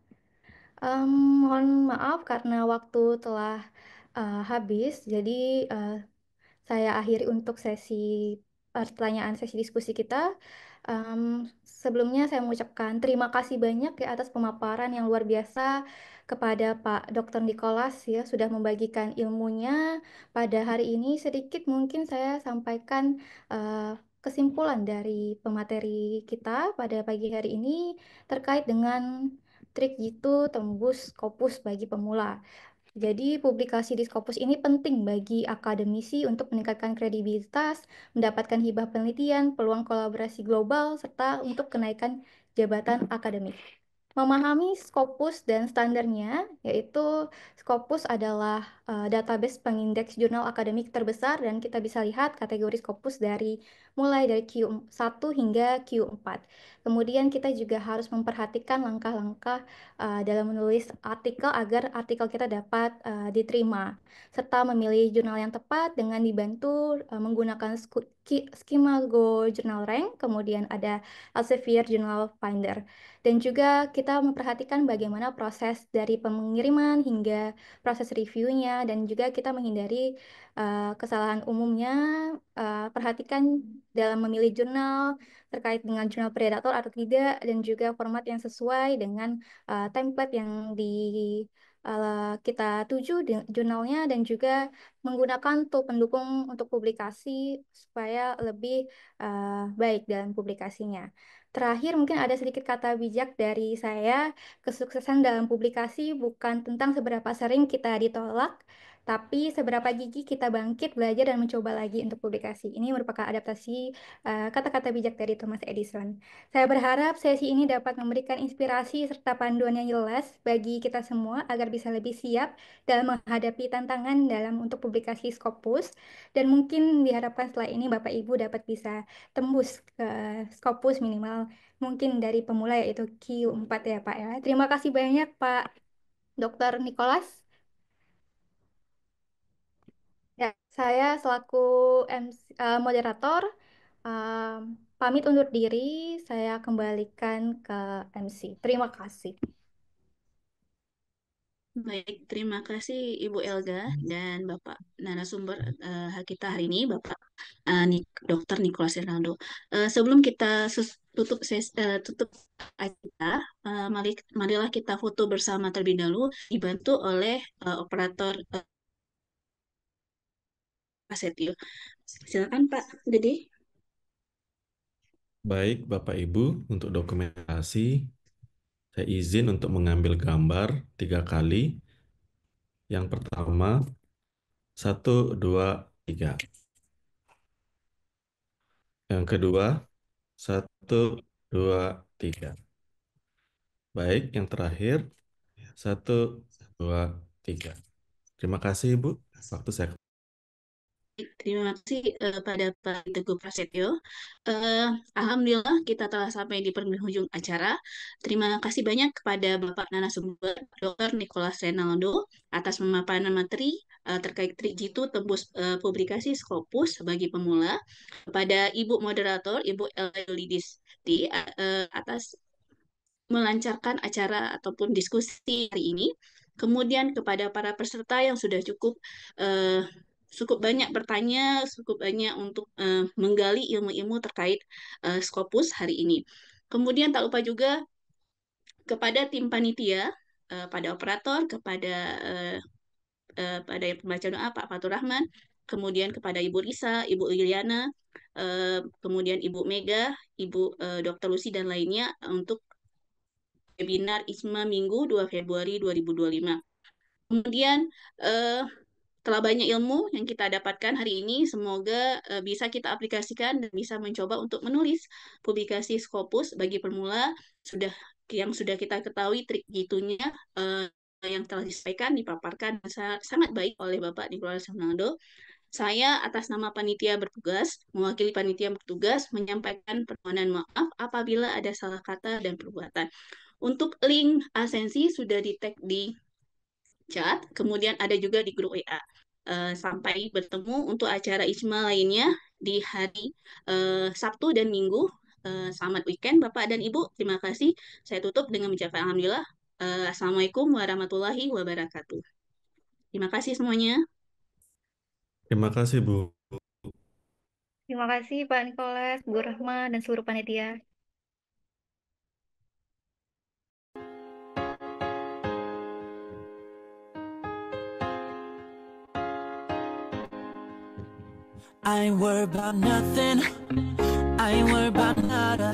Em, Mohon maaf karena waktu telah habis, jadi eh, saya akhiri untuk sesi pertanyaan sesi diskusi kita. Sebelumnya saya mengucapkan terima kasih banyak ya atas pemaparan yang luar biasa kepada Pak Dr. Nicholas ya sudah membagikan ilmunya pada hari ini. Sedikit mungkin saya sampaikan kesimpulan dari pemateri kita pada pagi hari ini terkait dengan trik jitu tembus Scopus bagi pemula. Jadi, publikasi di Scopus ini penting bagi akademisi untuk meningkatkan kredibilitas, mendapatkan hibah penelitian, peluang kolaborasi global, serta untuk kenaikan jabatan akademik. Memahami Scopus dan standarnya, yaitu Scopus adalah database pengindeks jurnal akademik terbesar dan kita bisa lihat kategori Scopus mulai dari Q1 hingga Q4. Kemudian kita juga harus memperhatikan langkah-langkah dalam menulis artikel agar artikel kita dapat diterima, serta memilih jurnal yang tepat dengan dibantu menggunakan skema Go Journal Rank, kemudian ada Elsevier Journal Finder. Dan juga kita memperhatikan bagaimana proses dari pengiriman hingga proses reviewnya dan juga kita menghindari kesalahan umumnya. Perhatikan dalam memilih jurnal terkait dengan jurnal predator atau tidak dan juga format yang sesuai dengan template yang kita tuju di jurnalnya dan juga menggunakan tool pendukung untuk publikasi supaya lebih baik dalam publikasinya. Terakhir, mungkin ada sedikit kata bijak dari saya. Kesuksesan dalam publikasi bukan tentang seberapa sering kita ditolak, Tapi seberapa gigih kita bangkit, belajar, dan mencoba lagi untuk publikasi. Ini merupakan adaptasi kata-kata bijak dari Thomas Edison. Saya berharap sesi ini dapat memberikan inspirasi serta panduan yang jelas bagi kita semua agar bisa lebih siap dalam menghadapi tantangan dalam untuk publikasi Scopus. Dan mungkin diharapkan setelah ini Bapak Ibu dapat bisa tembus ke Scopus minimal mungkin dari pemula yaitu Q4 ya Pak ya. Terima kasih banyak Pak Dr. Nicholas. Ya, saya selaku moderator pamit undur diri. Saya kembalikan ke MC. Terima kasih. Baik, terima kasih Ibu Elga dan Bapak narasumber kita hari ini, Bapak Dr. Nicholas Rinaldo. Sebelum kita tutup acara, marilah kita foto bersama terlebih dahulu, dibantu oleh operator Prasetyo. Silakan Pak Dede. Baik, Bapak Ibu, untuk dokumentasi, saya izin untuk mengambil gambar 3 kali. Yang pertama, 1, 2, 3. Yang kedua, 1, 2, 3. Baik, yang terakhir, 1, 2, 3. Terima kasih, Ibu. Waktu saya. Terima kasih pada Pak Teguh Prasetyo. Alhamdulillah kita telah sampai di penghujung acara. Terima kasih banyak kepada Bapak narasumber Dr. Nicholas Rinaldo atas pemaparan materi terkait trik jitu tembus publikasi Scopus bagi pemula. Kepada Ibu Moderator, Ibu Elidis atas melancarkan acara ataupun diskusi hari ini. Kemudian kepada para peserta yang sudah cukup banyak bertanya, cukup banyak untuk menggali ilmu-ilmu terkait Scopus hari ini. Kemudian tak lupa juga kepada tim panitia, pada operator, pada pembaca doa Pak Fatur Rahman, kemudian kepada Ibu Risa, Ibu Liliana, kemudian Ibu Mega, Ibu Dr. Lucy dan lainnya untuk webinar ISMA Minggu 2 Februari 2025. Kemudian telah banyak ilmu yang kita dapatkan hari ini, semoga bisa kita aplikasikan dan bisa mencoba untuk menulis publikasi Scopus bagi pemula yang sudah kita ketahui trik gitunya yang telah disampaikan, dipaparkan sangat baik oleh Bapak Nicholas Rinaldo. Saya atas nama panitia bertugas, mewakili panitia bertugas, menyampaikan permohonan maaf apabila ada salah kata dan perbuatan. Untuk link Asensi sudah di-tag di chat, kemudian ada juga di grup WA. Sampai bertemu untuk acara ISMA lainnya di hari Sabtu dan Minggu. Selamat weekend Bapak dan Ibu. Terima kasih. Saya tutup dengan mengucapkan alhamdulillah. Assalamualaikum warahmatullahi wabarakatuh. Terima kasih semuanya. Terima kasih, Bu. Terima kasih Pak Nicholas, Bu Rahma, dan seluruh panitia. I ain't worried about nothing. I ain't worried about nada.